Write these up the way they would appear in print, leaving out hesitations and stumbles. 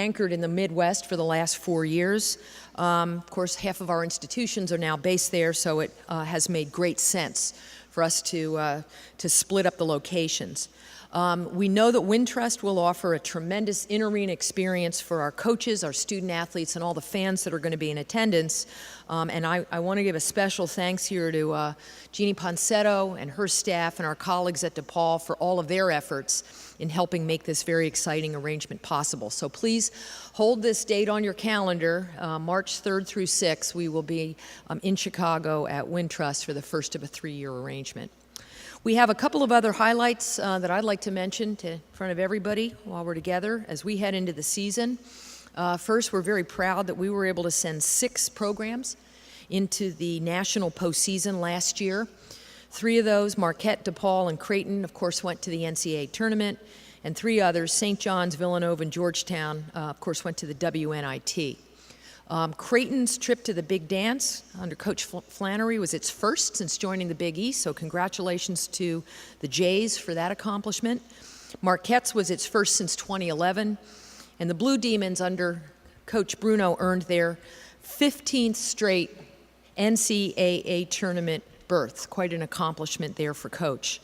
anchored in the Midwest for the last 4 years. Of course, half of our institutions are now based there, so it has made great sense for us to split up the locations. We know that Wintrust will offer a tremendous in-arena experience for our coaches, our student athletes, and all the fans that are going to be in attendance. And I want to give a special thanks here to Jeannie Ponsetto and her staff and our colleagues at DePaul for all of their efforts in helping make this very exciting arrangement possible. So please hold this date on your calendar, March 3rd through 6th. We will be in Chicago at Wintrust for the first of a 3-year arrangement. We have a couple of other highlights that I'd like to mention in front of everybody while we're together as we head into the season. First, we're very proud that we were able to send 6 programs into the national postseason last year. 3 of those, Marquette, DePaul, and Creighton, of course, went to the NCAA tournament, and 3 others, St. John's, Villanova, and Georgetown, of course, went to the WNIT. Creighton's trip to the Big Dance under Coach Flannery was its first since joining the Big East, so congratulations to the Jays for that accomplishment. Marquette's was its first since 2011, and the Blue Demons under Coach Bruno earned their 15th straight NCAA tournament berth. Quite an accomplishment there for Coach.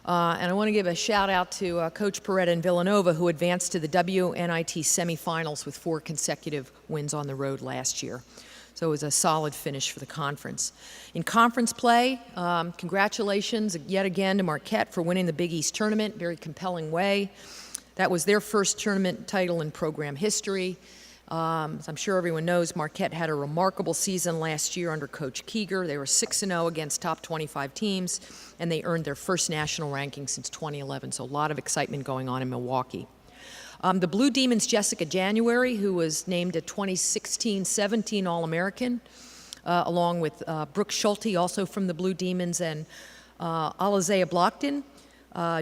And I want to give a shout out to Coach Peretta in Villanova, who advanced to the WNIT semifinals with 4 consecutive wins on the road last year. So it was a solid finish for the conference. In conference play, congratulations yet again to Marquette for winning the Big East tournament, very compelling way. That was their first tournament title in program history. As I'm sure everyone knows, Marquette had a remarkable season last year under Coach Keeger. They were 6-0 against top 25 teams, and they earned their first national ranking since 2011, so a lot of excitement going on in Milwaukee. The Blue Demons' Jessica January, who was named a 2016-17 All-American, along with Brooke Schulte, also from the Blue Demons, and Alizea Blockton.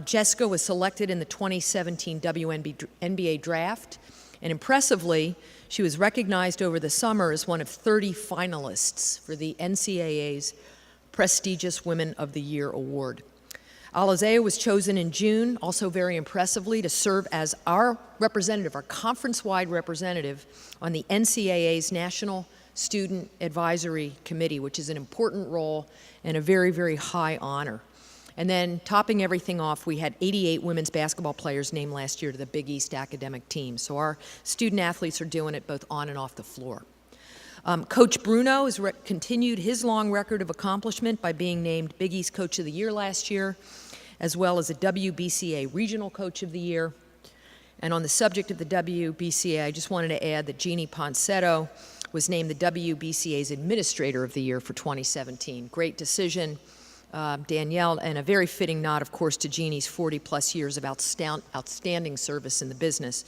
Jessica was selected in the 2017 WNBA draft, and impressively, she was recognized over the summer as one of 30 finalists for the NCAA's prestigious Women of the Year award. Alizea was chosen in June, also very impressively, to serve as our representative, our conference-wide representative on the NCAA's National Student Advisory Committee, which is an important role and a very, very high honor. And then topping everything off, we had 88 women's basketball players named last year to the Big East academic team. So our student athletes are doing it both on and off the floor. Coach Bruno has continued his long record of accomplishment by being named Big East Coach of the Year last year, as well as a WBCA Regional Coach of the Year. And on the subject of the WBCA, I just wanted to add that Jeannie Ponsetto was named the WBCA's Administrator of the Year for 2017. Great decision. Danielle, and a very fitting nod, of course, to Jeannie's 40-plus years of outstanding service in the business.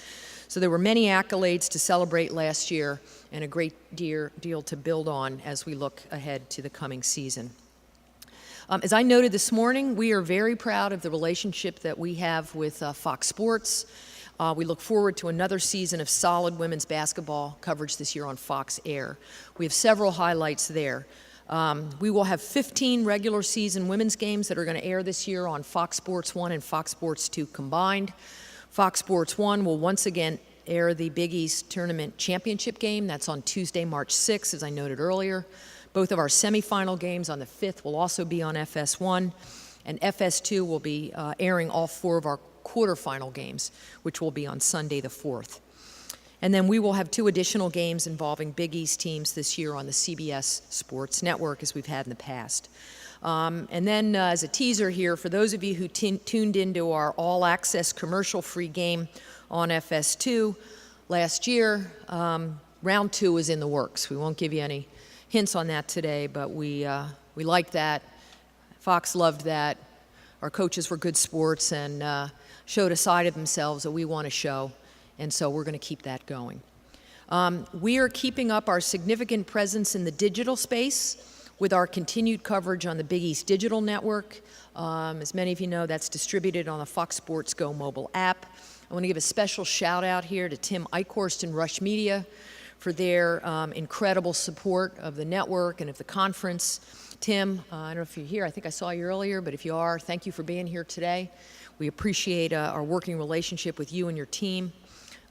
So there were many accolades to celebrate last year and a great deal to build on as we look ahead to the coming season. As I noted this morning, we are very proud of the relationship that we have with Fox Sports. We look forward to another season of solid women's basketball coverage this year on Fox Air. We have several highlights there. We will have 15 regular season women's games that are going to air this year on Fox Sports 1 and Fox Sports 2 combined. Fox Sports 1 will once again air the Big East Tournament Championship game. That's on Tuesday, March 6th, as I noted earlier. Both of our semifinal games on the 5th will also be on FS1, and FS2 will be airing all 4 of our quarterfinal games, which will be on Sunday the 4th. And then we will have 2 additional games involving Big East teams this year on the CBS Sports Network, as we've had in the past. And then as a teaser here, for those of you who tuned into our all-access commercial-free game on FS2 last year, round 2 is in the works. We won't give you any hints on that today, but we liked that. Fox loved that. Our coaches were good sports and showed a side of themselves that we want to show. And so we're going to keep that going. We are keeping up our significant presence in the digital space with our continued coverage on the Big East Digital Network. As many of you know, that's distributed on the Fox Sports Go mobile app. I want to give a special shout out here to Tim Eichhorst and Rush Media for their incredible support of the network and of the conference. Tim, I don't know if you're here. I think I saw you earlier, but if you are, thank you for being here today. We appreciate our working relationship with you and your team.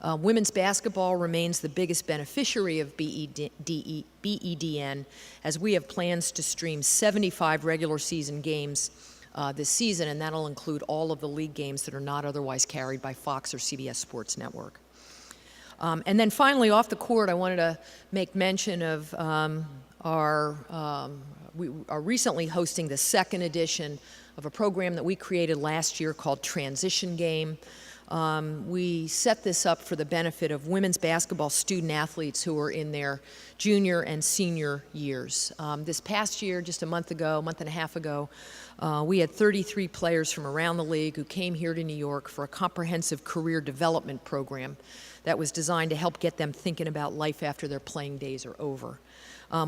Women's basketball remains the biggest beneficiary of BEDN, as we have plans to stream 75 regular season games this season, and that'll include all of the league games that are not otherwise carried by Fox or CBS Sports Network. And then finally, off the court, I wanted to make mention of we are recently hosting the second edition of a program that we created last year called Transition Game. We set this up for the benefit of women's basketball student athletes who are in their junior and senior years. This past year, just a month and a half ago, we had 33 players from around the league who came here to New York for a comprehensive career development program that was designed to help get them thinking about life after their playing days are over.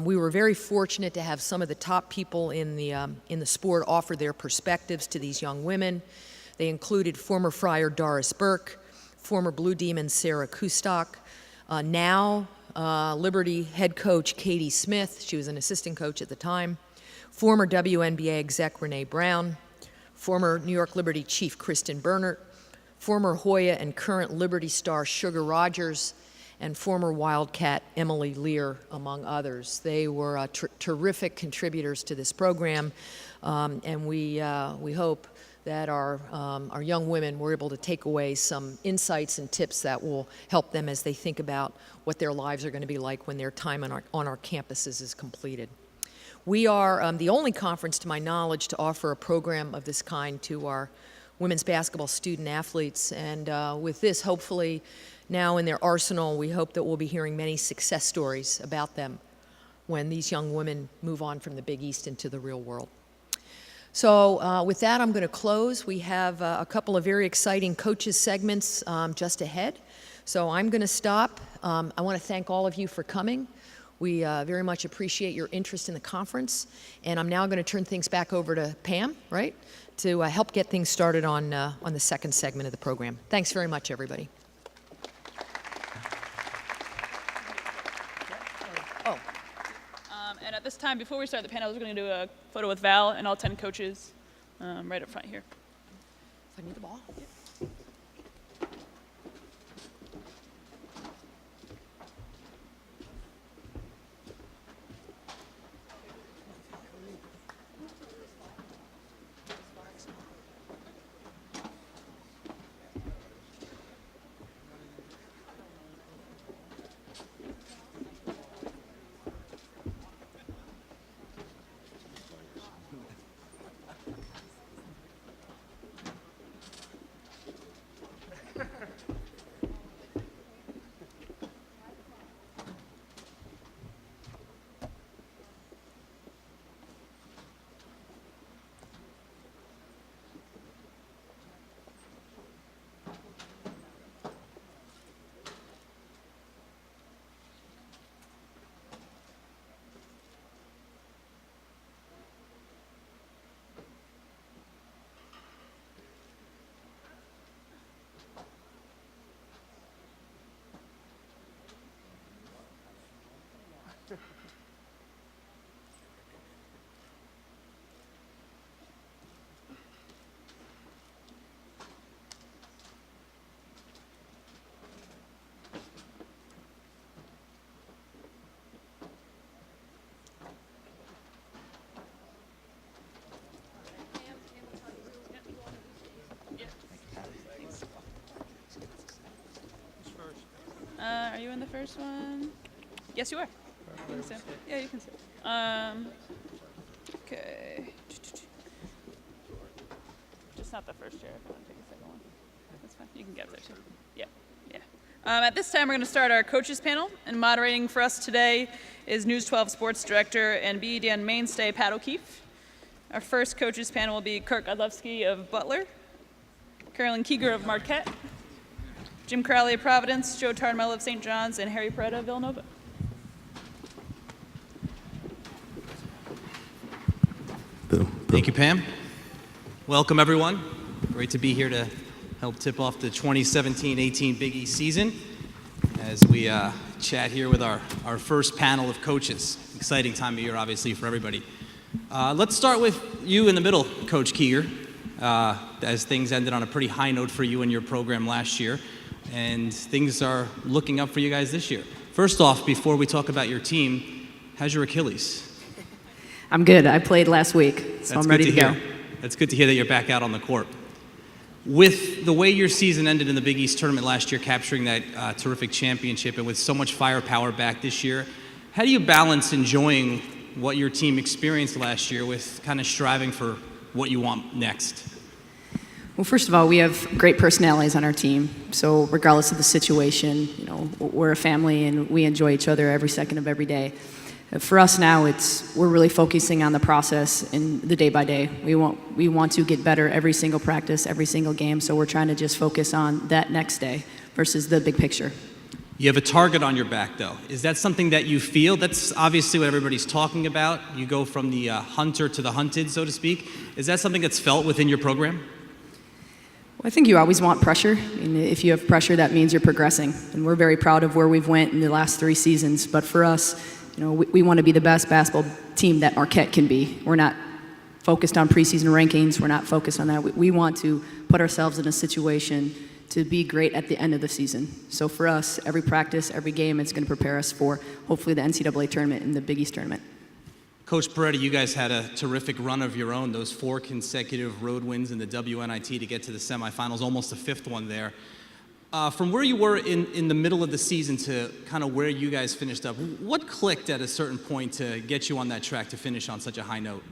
We were very fortunate to have some of the top people in the sport offer their perspectives to these young women. They included former Friar Doris Burke, former Blue Demon Sarah Kustok, now Liberty head coach Katie Smith, she was an assistant coach at the time, former WNBA exec Renee Brown, former New York Liberty chief Kristen Bernert, former Hoya and current Liberty star Sugar Rogers, and former Wildcat Emily Lear, among others. They were terrific contributors to this program, and we hope that our young women were able to take away some insights and tips that will help them as they think about what their lives are going to be like when their time on our campuses is completed. We are the only conference, to my knowledge, to offer a program of this kind to our women's basketball student athletes, and with this, hopefully, now in their arsenal, we hope that we'll be hearing many success stories about them when these young women move on from the Big East into the real world. So with that, I'm going to close. We have a couple of very exciting coaches segments just ahead. So I'm going to stop. I want to thank all of you for coming. We very much appreciate your interest in the conference. And I'm now going to turn things back over to Pam, right, to help get things started on the second segment of the program. Thanks very much, everybody. And at this time, before we start the panel, we're going to do a photo with Val and all 10 coaches right up front here. If I need the ball. Yeah. Are you in the first one? Yes, you are. You can sit. Yeah, you can sit. Okay. Just not the first chair. If you want to take a second one, that's fine. You can get up there too. Yeah, yeah. At this time, we're going to start our coaches panel, and moderating for us today is News 12 sports director and BEDN mainstay Pat O'Keefe. Our first coaches panel will be Kirk Godlewski of Butler, Carolyn Keeger of Marquette, Jim Crowley of Providence, Joe Tardmell of St. John's, and Harry Peretta of Villanova. Thank you, Pam. Welcome, everyone. Great to be here to help tip off the 2017-18 Big East season as we chat here with our first panel of coaches. Exciting time of year, obviously, for everybody. Let's start with you in the middle, Coach Keeger, as things ended on a pretty high note for you and your program last year. and things are looking up for you guys this year. First off, before we talk about your team, how's your Achilles? I'm good. I played last week, so I'm ready to go. That's good to hear that you're back out on the court. With the way your season ended in the Big East tournament last year, capturing that terrific championship, and with so much firepower back this year, how do you balance enjoying what your team experienced last year with kind of striving for what you want next? Well, first of all, we have great personalities on our team. So regardless of the situation, we're a family and we enjoy each other every second of every day. For us now, we're really focusing on the process and the day by day. We want to get better every single practice, every single game. So we're trying to just focus on that next day versus the big picture. You have a target on your back, though. Is that something that you feel? That's obviously what everybody's talking about. You go from the hunter to the hunted, so to speak. Is that something that's felt within your program? Well, I think you always want pressure. And if you have pressure, that means you're progressing. And we're very proud of where we've went in the last 3 seasons. But for us, we want to be the best basketball team that Marquette can be. We're not focused on preseason rankings. We're not focused on that. We want to put ourselves in a situation to be great at the end of the season. So for us, every practice, every game, it's going to prepare us for hopefully the NCAA tournament and the Big East tournament. Coach Peretti, you guys had a terrific run of your own, those 4 consecutive road wins in the WNIT to get to the semifinals, almost a 5th one there. From where you were in the middle of the season to kind of where you guys finished up, what clicked at a certain point to get you on that track to finish on such a high note?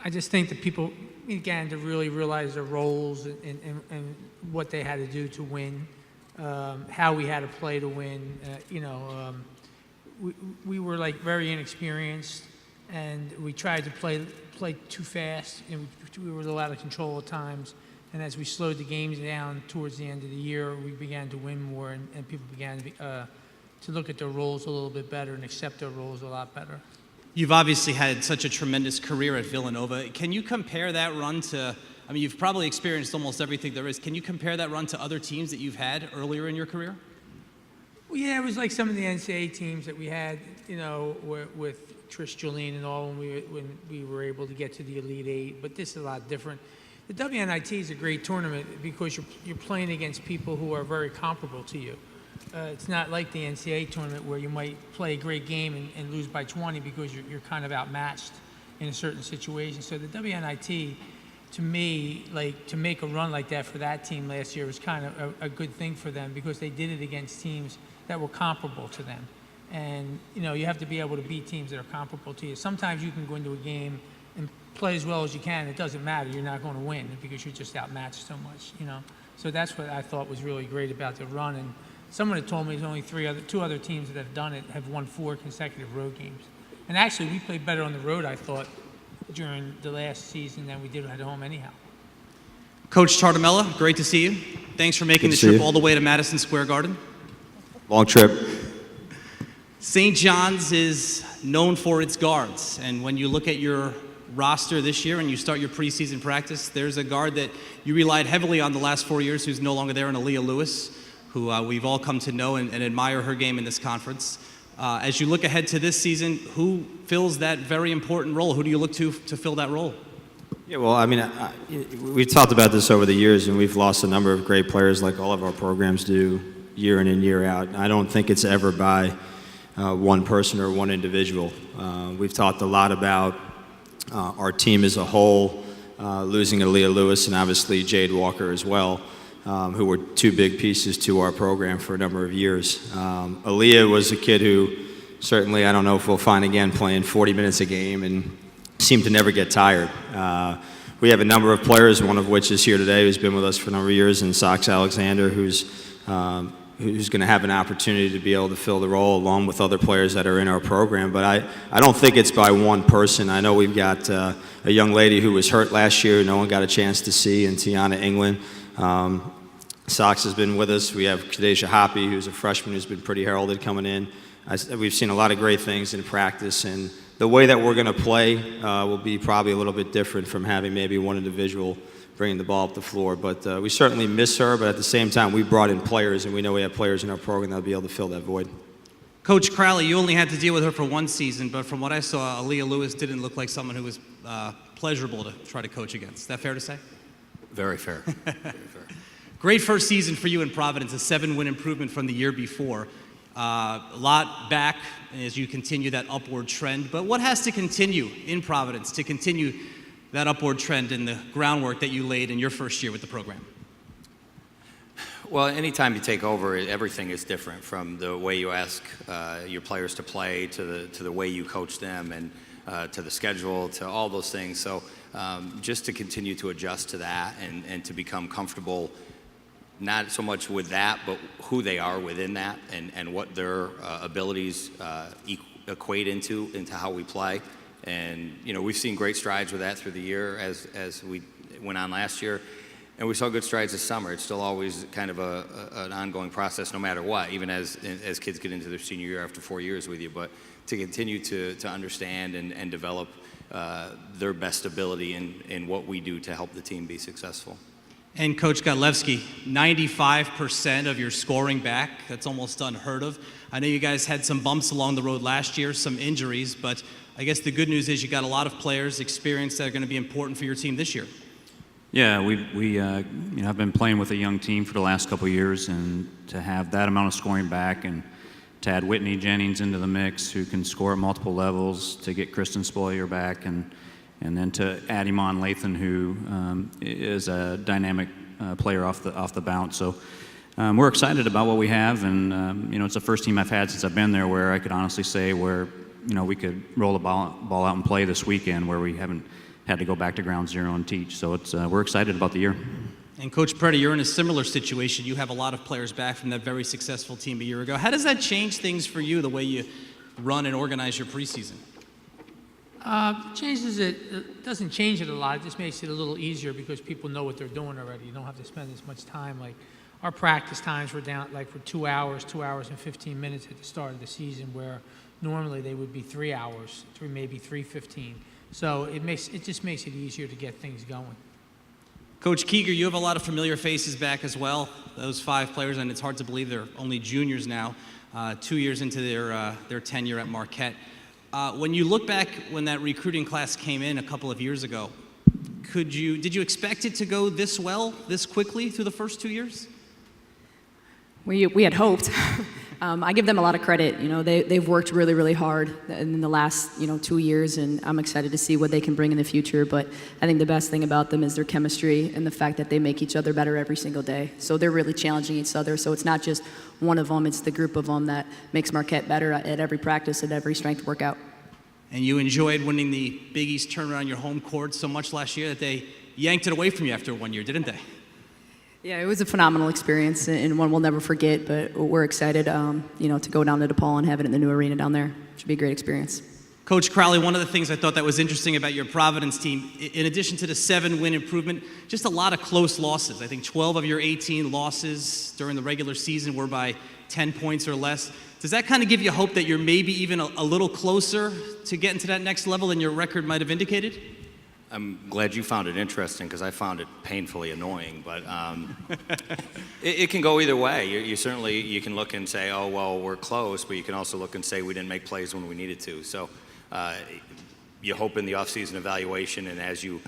I just think that people began to really realize their roles and what they had to do to win, how we had to play to win. We were like very inexperienced, and we tried to play too fast, and we were a little out of control at times. And as we slowed the games down towards the end of the year, we began to win more, and people began to look at their roles a little bit better and accept their roles a lot better. You've obviously had such a tremendous career at Villanova. Can you compare that run to, you've probably experienced almost everything there is. Can you compare that run to other teams that you've had earlier in your career? Well, yeah, it was like some of the NCAA teams that we had, with Trish Julien and all when we were able to get to the Elite Eight, but this is a lot different. The WNIT is a great tournament because you're playing against people who are very comparable to you. It's not like the NCAA tournament where you might play a great game and lose by 20 because you're kind of outmatched in a certain situation. So the WNIT, to me, like to make a run like that for that team last year was kind of a good thing for them because they did it against teams that were comparable to them. And you have to be able to beat teams that are comparable to you. Sometimes you can go into a game and play as well as you can. It doesn't matter. You're not going to win because you're just outmatched so much. So that's what I thought was really great about the run. And someone had told me there's only 2 other teams that have done it, have won 4 consecutive road games. And actually, we played better on the road, I thought, during the last season than we did at home anyhow. Coach Tartamella, great to see you. Thanks for making the trip all the way to Madison Square Garden. Long trip. St. John's is known for its guards, and when you look at your roster this year and you start your preseason practice, there's a guard that you relied heavily on the last 4 years who's no longer there, in Aaliyah Lewis, who we've all come to know and admire her game in this conference. As you look ahead to this season, who fills that very important role? Who do you look to fill that role? Yeah, well, we've talked about this over the years, and we've lost a number of great players like all of our programs do year in and year out. I don't think it's ever by one person or one individual. We've talked a lot about our team as a whole, losing Aaliyah Lewis and obviously Jade Walker as well, who were 2 big pieces to our program for a number of years. Aaliyah was a kid who certainly, I don't know if we'll find again, playing 40 minutes a game and seemed to never get tired. We have a number of players, one of which is here today, who's been with us for a number of years, and Sox Alexander, who's going to have an opportunity to be able to fill the role along with other players that are in our program. But I don't think it's by one person. I know we've got a young lady who was hurt last year, no one got a chance to see, and Tiana England. Sox has been with us. We have Kadeja Hoppy, who's a freshman who's been pretty heralded coming in. We've seen a lot of great things in practice, and the way that we're going to play will be probably a little bit different from having maybe one individual bringing the ball up the floor. But we certainly miss her, but at the same time, we brought in players, and we know we have players in our program that will be able to fill that void. Coach Crowley, you only had to deal with her for 1 season, but from what I saw, Aaliyah Lewis didn't look like someone who was pleasurable to try to coach against. Is that fair to say? Very fair. Very fair. Great first season for you in Providence, a 7-win improvement from the year before. A lot back as you continue that upward trend, but what has to continue in Providence to continue that upward trend and the groundwork that you laid in your first year with the program? Well, anytime you take over, everything is different, from the way you ask your players to play to the way you coach them, and to the schedule, to all those things. So just to continue to adjust to that and to become comfortable, not so much with that, but who they are within that, and what their abilities equate into how we play. And we've seen great strides with that through the year as we went on last year. And we saw good strides this summer. It's still always kind of an ongoing process no matter what, even as kids get into their senior year after 4 years with you. But to continue to understand and develop their best ability in what we do to help the team be successful. And Coach Godlewski, 95% of your scoring back, that's almost unheard of. I know you guys had some bumps along the road last year, some injuries, but I guess the good news is you got a lot of players, experience that are going to be important for your team this year. Yeah, we I've been playing with a young team for the last couple of years, and to have that amount of scoring back, and to add Whitney Jennings into the mix, who can score at multiple levels, to get Kristen Spoyer back, and then to add Iman Lathan, who is a dynamic player off the bounce. So we're excited about what we have, and it's the first team I've had since I've been there where I could honestly say where we could roll the ball out and play this weekend, where we haven't had to go back to ground zero and teach. So we're excited about the year. And Coach Preda, you're in a similar situation. You have a lot of players back from that very successful team a year ago. How does that change things for you, the way you run and organize your preseason? It doesn't change it a lot. It just makes it a little easier because people know what they're doing already. You don't have to spend as much time. Like our practice times were down like for 2 hours and 15 minutes at the start of the season, where normally they would be 3 hours, maybe 3:15. So it just makes it easier to get things going. Coach Keeger, you have a lot of familiar faces back as well. Those 5 players, and it's hard to believe they're only juniors now, 2 years into their tenure at Marquette. When you look back when that recruiting class came in a couple of years ago, did you expect it to go this well, this quickly through the first 2 years? We had hoped. I give them a lot of credit. They've worked really, really hard in the last 2 years, and I'm excited to see what they can bring in the future. But I think the best thing about them is their chemistry and the fact that they make each other better every single day. So they're really challenging each other. So it's not just one of them; it's the group of them that makes Marquette better at every practice, at every strength workout. And you enjoyed winning the Big East tournament on your home court so much last year that they yanked it away from you after 1 year, didn't they? Yeah, it was a phenomenal experience and one we'll never forget, but we're excited, to go down to DePaul and have it in the new arena down there. It should be a great experience. Coach Crowley, one of the things I thought that was interesting about your Providence team, in addition to the 7-win improvement, just a lot of close losses. I think 12 of your 18 losses during the regular season were by 10 points or less. Does that kind of give you hope that you're maybe even a little closer to getting to that next level than your record might have indicated? I'm glad you found it interesting, because I found it painfully annoying. But it can go either way. You can look and say, oh, well, we're close, but you can also look and say we didn't make plays when we needed to. So you hope in the offseason evaluation, and as you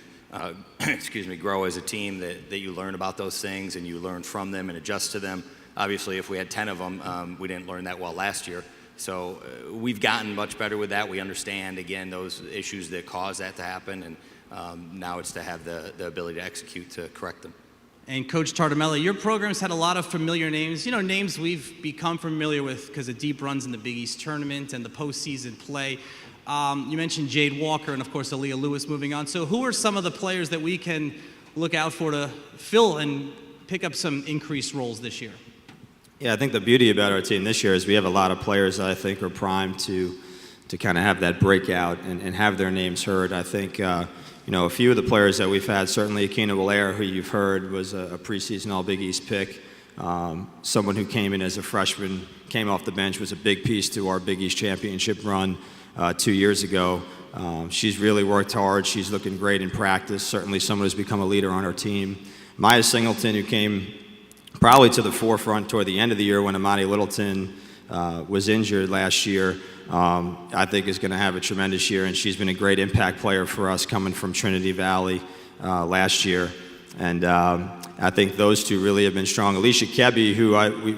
grow as a team, that you learn about those things and you learn from them and adjust to them. Obviously, if we had 10 of them, we didn't learn that well last year. So we've gotten much better with that. We understand, again, those issues that cause that to happen, and now it's to have the ability to execute to correct them. And Coach Tartamella, your program's had a lot of familiar names, names we've become familiar with because of deep runs in the Big East tournament and the postseason play. You mentioned Jade Walker and, of course, Aaliyah Lewis moving on. So who are some of the players that we can look out for to fill and pick up some increased roles this year? Yeah, I think the beauty about our team this year is we have a lot of players that I think are primed to kind of have that breakout and have their names heard. I think, a few of the players that we've had, certainly Akina Walair, who you've heard was a preseason All-Big East pick. Someone who came in as a freshman, came off the bench, was a big piece to our Big East championship run 2 years ago. She's really worked hard. She's looking great in practice. Certainly someone who's become a leader on our team. Maya Singleton, who came probably to the forefront toward the end of the year when Amani Littleton was injured last year, I think is going to have a tremendous year, and she's been a great impact player for us coming from Trinity Valley last year. And I think those two really have been strong. Alicia Kebby, who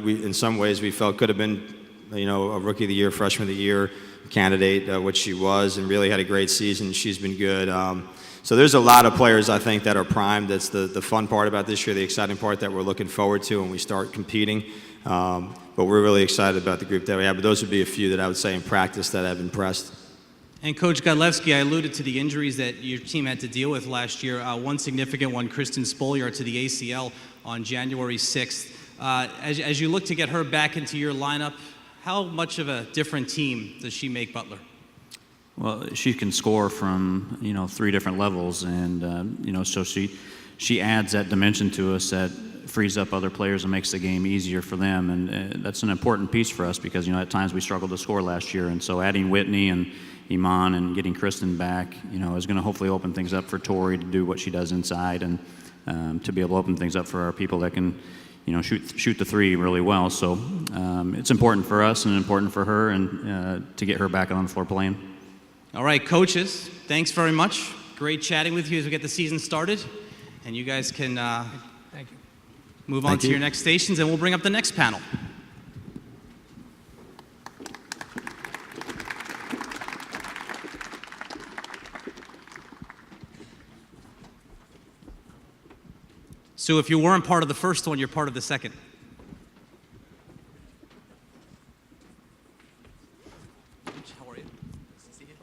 we in some ways we felt could have been, a Rookie of the Year, Freshman of the Year candidate, which she was, and really had a great season. She's been good. So there's a lot of players, I think, that are primed. That's the fun part about this year, the exciting part that we're looking forward to when we start competing. But we're really excited about the group that we have. But those would be a few that I would say in practice that have impressed. And Coach Godlewski, I alluded to the injuries that your team had to deal with last year. One significant one, Kristen Spoliar, to the ACL on January 6th. As you look to get her back into your lineup, how much of a different team does she make Butler? Well, she can score from 3 different levels, and so she adds that dimension to us that frees up other players and makes the game easier for them, and that's an important piece for us because at times we struggled to score last year, and so adding Whitney and Iman and getting Kristen back, is going to hopefully open things up for Tori to do what she does inside, and to be able to open things up for our people that can, shoot the 3 really well. So it's important for us and important for her, and to get her back on the floor playing. All right, coaches, thanks very much. Great chatting with you as we get the season started, and you guys can Thank you. move on to your next stations, and we'll bring up the next panel. So if you weren't part of the first one, you're part of the second. How are you? Nice to see you.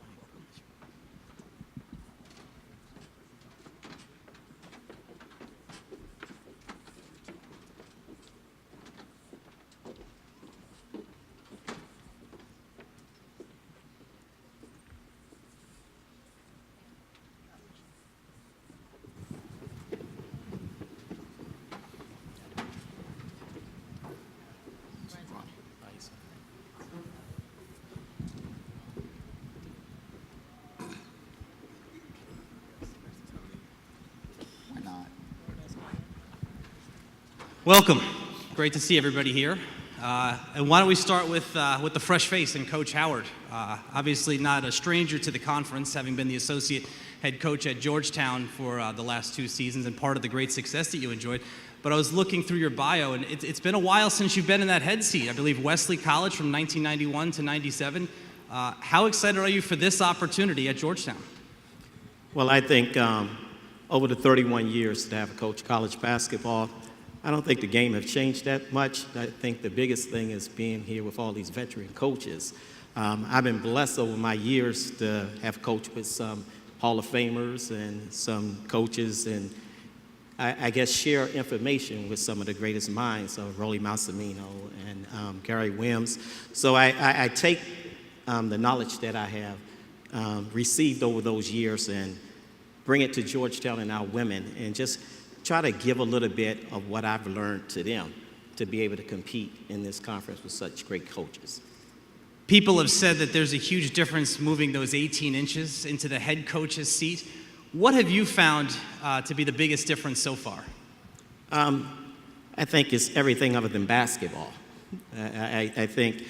Welcome. Welcome. Great to see everybody here. And why don't we start with the fresh face and Coach Howard. Obviously not a stranger to the conference, having been the associate head coach at Georgetown for the last 2 seasons and part of the great success that you enjoyed. But I was looking through your bio, and it's been a while since you've been in that head seat. I believe Wesley College from 1991 to 97. How excited are you for this opportunity at Georgetown? Well, I think over the 31 years to have coached college basketball, I don't think the game has changed that much. I think the biggest thing is being here with all these veteran coaches. I've been blessed over my years to have coached with some Hall of Famers and some coaches, and I guess share information with some of the greatest minds, Rolly Massimino and Gary Wims. So I take the knowledge that I have received over those years and bring it to Georgetown and our women, and just try to give a little bit of what I've learned to them to be able to compete in this conference with such great coaches. People have said that there's a huge difference moving those 18 inches into the head coach's seat. What have you found to be the biggest difference so far? I think it's everything other than basketball. I think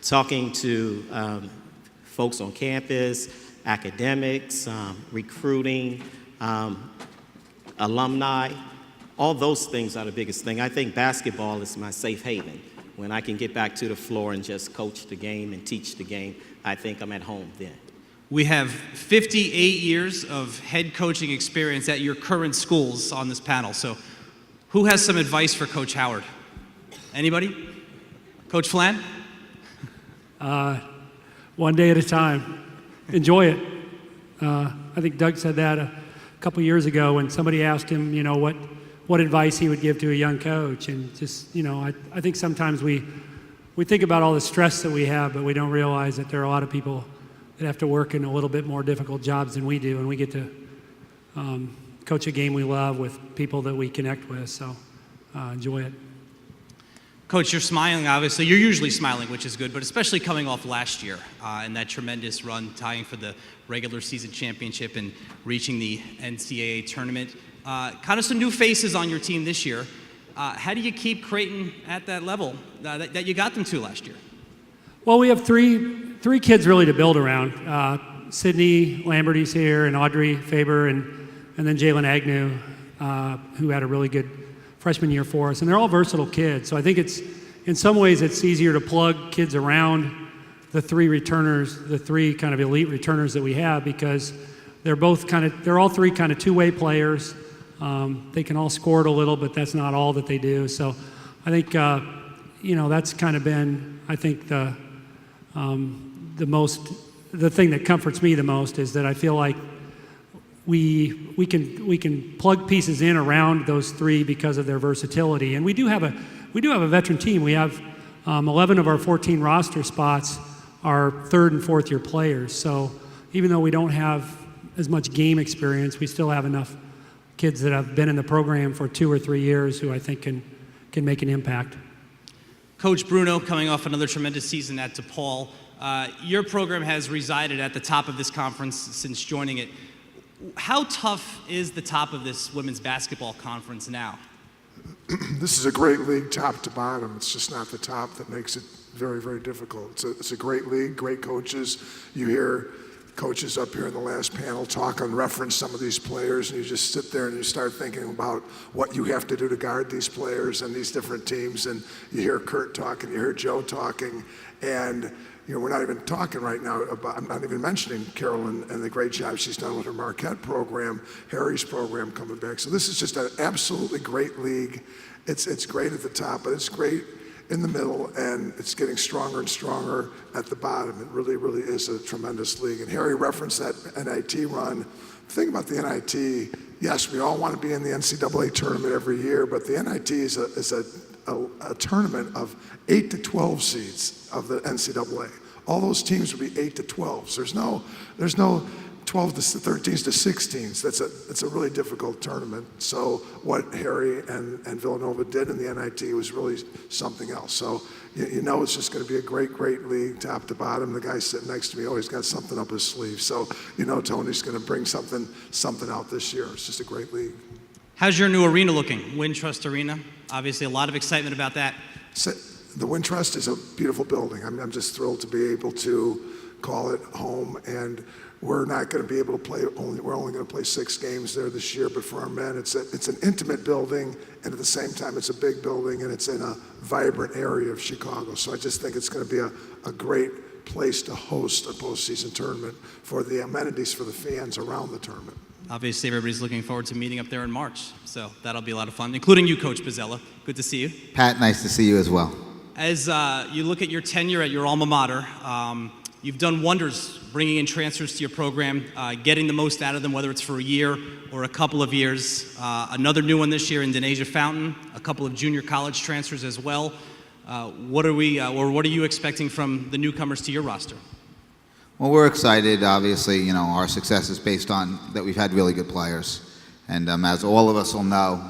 talking to folks on campus, academics, recruiting, alumni, all those things are the biggest thing. I think basketball is my safe haven. When I can get back to the floor and just coach the game and teach the game, I think I'm at home then. We have 58 years of head coaching experience at your current schools on this panel. So who has some advice for Coach Howard? Anybody? Coach Flan? One day at a time. Enjoy it. I think Doug said that a couple years ago when somebody asked him, what advice he would give to a young coach. And just, I think sometimes we think about all the stress that we have, but we don't realize that there are a lot of people that have to work in a little bit more difficult jobs than we do, and we get to coach a game we love with people that we connect with, so enjoy it. Coach, you're smiling, obviously. You're usually smiling, which is good, but especially coming off last year and that tremendous run, tying for the regular season championship and reaching the NCAA tournament. Kind of some new faces on your team this year. How do you keep Creighton at that level that you got them to last year? Well, we have three kids really to build around. Sydney Lamberty's here, and Audrey Faber, and then Jalen Agnew. who had a really good freshman year for us. And they're all versatile kids. So I think in some ways, it's easier to plug kids around the three returners, the three kind of elite returners that we have, because they're all three kind of two-way players. They can all score it a little, but that's not all that they do. So I think, that's kind of been, I think, the thing that comforts me the most is that I feel like we can plug pieces in around those three because of their versatility. And we do have a veteran team. We have 11 of our 14 roster spots are third and fourth year players. So even though we don't have as much game experience, we still have enough kids that have been in the program for 2 or 3 years who I think can make an impact. Coach Bruno, coming off another tremendous season at DePaul, your program has resided at the top of this conference since joining it. How tough is the top of this women's basketball conference now? This is a great league top to bottom. It's just not the top that makes it very, very difficult. It's a great league, great coaches. You hear coaches up here in the last panel talk and reference some of these players, and you just sit there and you start thinking about what you have to do to guard these players and these different teams. And you hear Kurt talking, you hear Joe talking, and we're not even talking right now about, I'm not even mentioning Carolyn and the great job she's done with her Marquette program, Harry's program coming back. So this is just an absolutely great league. It's great at the top, but it's great in the middle, and it's getting stronger and stronger at the bottom. It really, really is a tremendous league. And Harry referenced that NIT run. The thing about the NIT, yes, we all want to be in the NCAA tournament every year, but the NIT is a tournament of 8 to 12 seeds of the NCAA. All those teams would be 8 to 12. So there's no 12 to 13s to 16s. It's a really difficult tournament. So what Harry and Villanova did in the NIT was really something else. So it's just going to be a great, great league, top to bottom. The guy sitting next to me always got something up his sleeve. So Tony's going to bring something out this year. It's just a great league. How's your new arena looking? Wintrust Arena. Obviously, a lot of excitement about that. So, the Wintrust is a beautiful building. I'm just thrilled to be able to call it home, and we're not going to be able to play we're only going to play 6 games there this year, but for our men, it's an intimate building, and at the same time, it's a big building, and it's in a vibrant area of Chicago. So I just think it's going to be a great place to host a postseason tournament for the amenities for the fans around the tournament. Obviously, everybody's looking forward to meeting up there in March, so that'll be a lot of fun, including you, Coach Pizzella. Good to see you. Pat, nice to see you as well. As you look at your tenure at your alma mater, you've done wonders bringing in transfers to your program, getting the most out of them, whether it's for a year or a couple of years. Another new one this year in Denasia Fountain, a couple of junior college transfers as well. What are you expecting from the newcomers to your roster? Well, we're excited. Obviously, our success is based on that we've had really good players. And as all of us will know,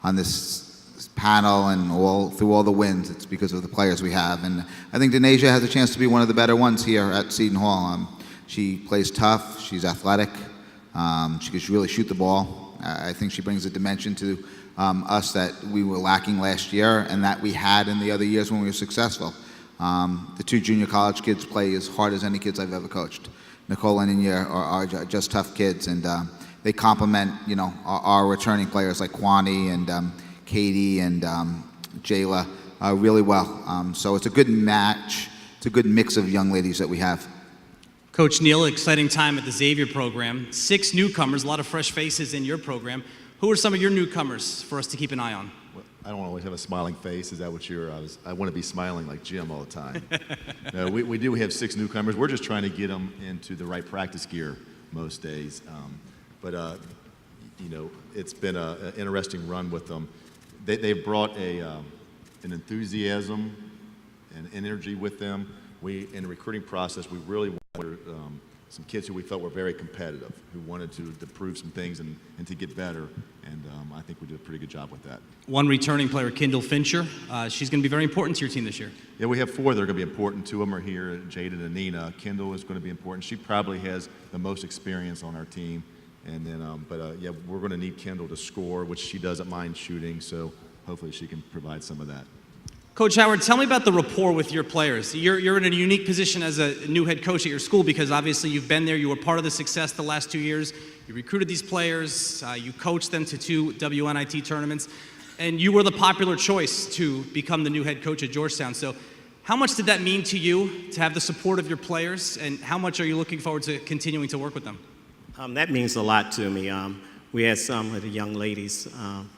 on this panel and through all the wins, it's because of the players we have. And I think Denasia has a chance to be one of the better ones here at Seton Hall. She plays tough. She's athletic. She can really shoot the ball. I think she brings a dimension to us that we were lacking last year and that we had in the other years when we were successful. The 2 junior college kids play as hard as any kids I've ever coached. Nicole and Inya are just tough kids, and they complement, our returning players like Kwani and Katie and Jayla really well. So it's a good match. It's a good mix of young ladies that we have. Coach Neal, exciting time at the Xavier program. 6 newcomers, a lot of fresh faces in your program. Who are some of your newcomers for us to keep an eye on? I don't always have a smiling face. Is that what I want to be smiling like Jim all the time. No, we have 6 newcomers. We're just trying to get them into the right practice gear most days. It's been an interesting run with them. They've brought an enthusiasm and energy with them. In the recruiting process, we really wanted some kids who we felt were very competitive, who wanted to prove some things and to get better. And I think we did a pretty good job with that. One returning player, Kendall Fincher. She's going to be very important to your team this year. Yeah, we have 4 that are going to be important. 2 of them are here, Jaden and Nina. Kendall is going to be important. She probably has the most experience on our team. And then, we're going to need Kendall to score, which she doesn't mind shooting. So hopefully she can provide some of that. Coach Howard, tell me about the rapport with your players. You're in a unique position as a new head coach at your school because obviously you've been there. You were part of the success the last 2 years. You recruited these players, you coached them to 2 WNIT tournaments, and you were the popular choice to become the new head coach at Georgetown. So how much did that mean to you to have the support of your players, and how much are you looking forward to continuing to work with them? That means a lot to me. We had some of the young ladies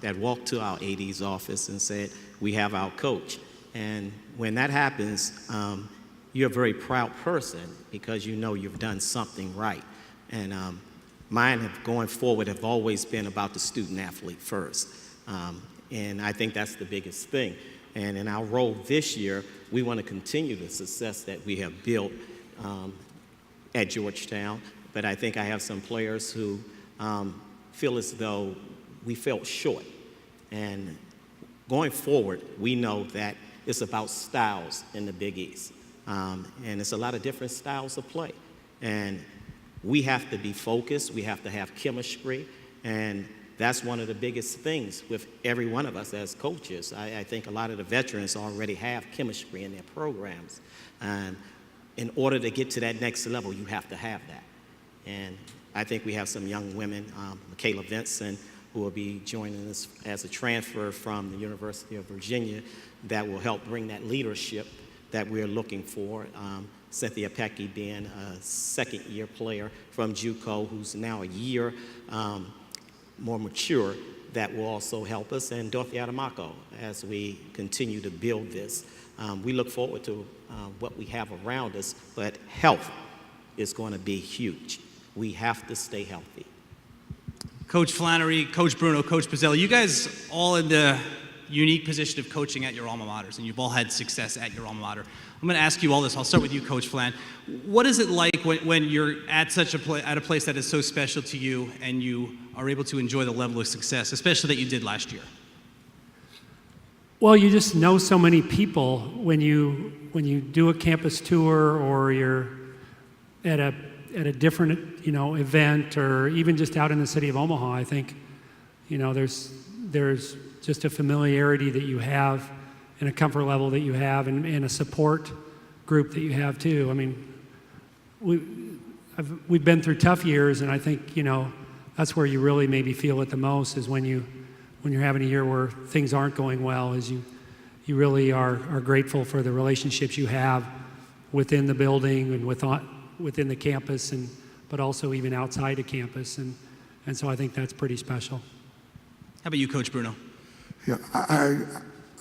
that walked to our AD's office and said, "We have our coach." And when that happens, you're a very proud person because you know you've done something right. And mine going forward have always been about the student athlete first. And I think that's the biggest thing. And in our role this year, we want to continue the success that we have built at Georgetown. But I think I have some players who feel as though we fell short. And going forward, we know that it's about styles in the Big East. And it's a lot of different styles of play. And we have to be focused. We have to have chemistry. And that's one of the biggest things with every one of us as coaches. I think a lot of the veterans already have chemistry in their programs. And in order to get to that next level, you have to have that. And I think we have some young women, Michaela Vincent, who will be joining us as a transfer from the University of Virginia, that will help bring that leadership that we're looking for. Cynthia Pecky being a second-year player from JUCO, who's now a year more mature, that will also help us, and Dorothy Adamako as we continue to build this. We look forward to what we have around us, but health is going to be huge. We have to stay healthy. Coach Flannery, Coach Bruno, Coach Pizzelli, you guys all in the unique position of coaching at your alma maters, and you've all had success at your alma mater. I'm going to ask you all this. I'll start with you, Coach Flan. What is it like when you're at at a place that is so special to you and you are able to enjoy the level of success, especially that you did last year? Well, you just know so many people when you do a campus tour, or you're at a different event, or even just out in the city of Omaha. I think there's just a familiarity that you have, and a comfort level that you have, and a support group that you have too. I mean, we've been through tough years, and I think that's where you really maybe feel it the most, is when you're having a year where things aren't going well, is you really are grateful for the relationships you have within the building and within the campus, but also even outside of campus, and so I think that's pretty special. How about you, Coach Bruno? Yeah,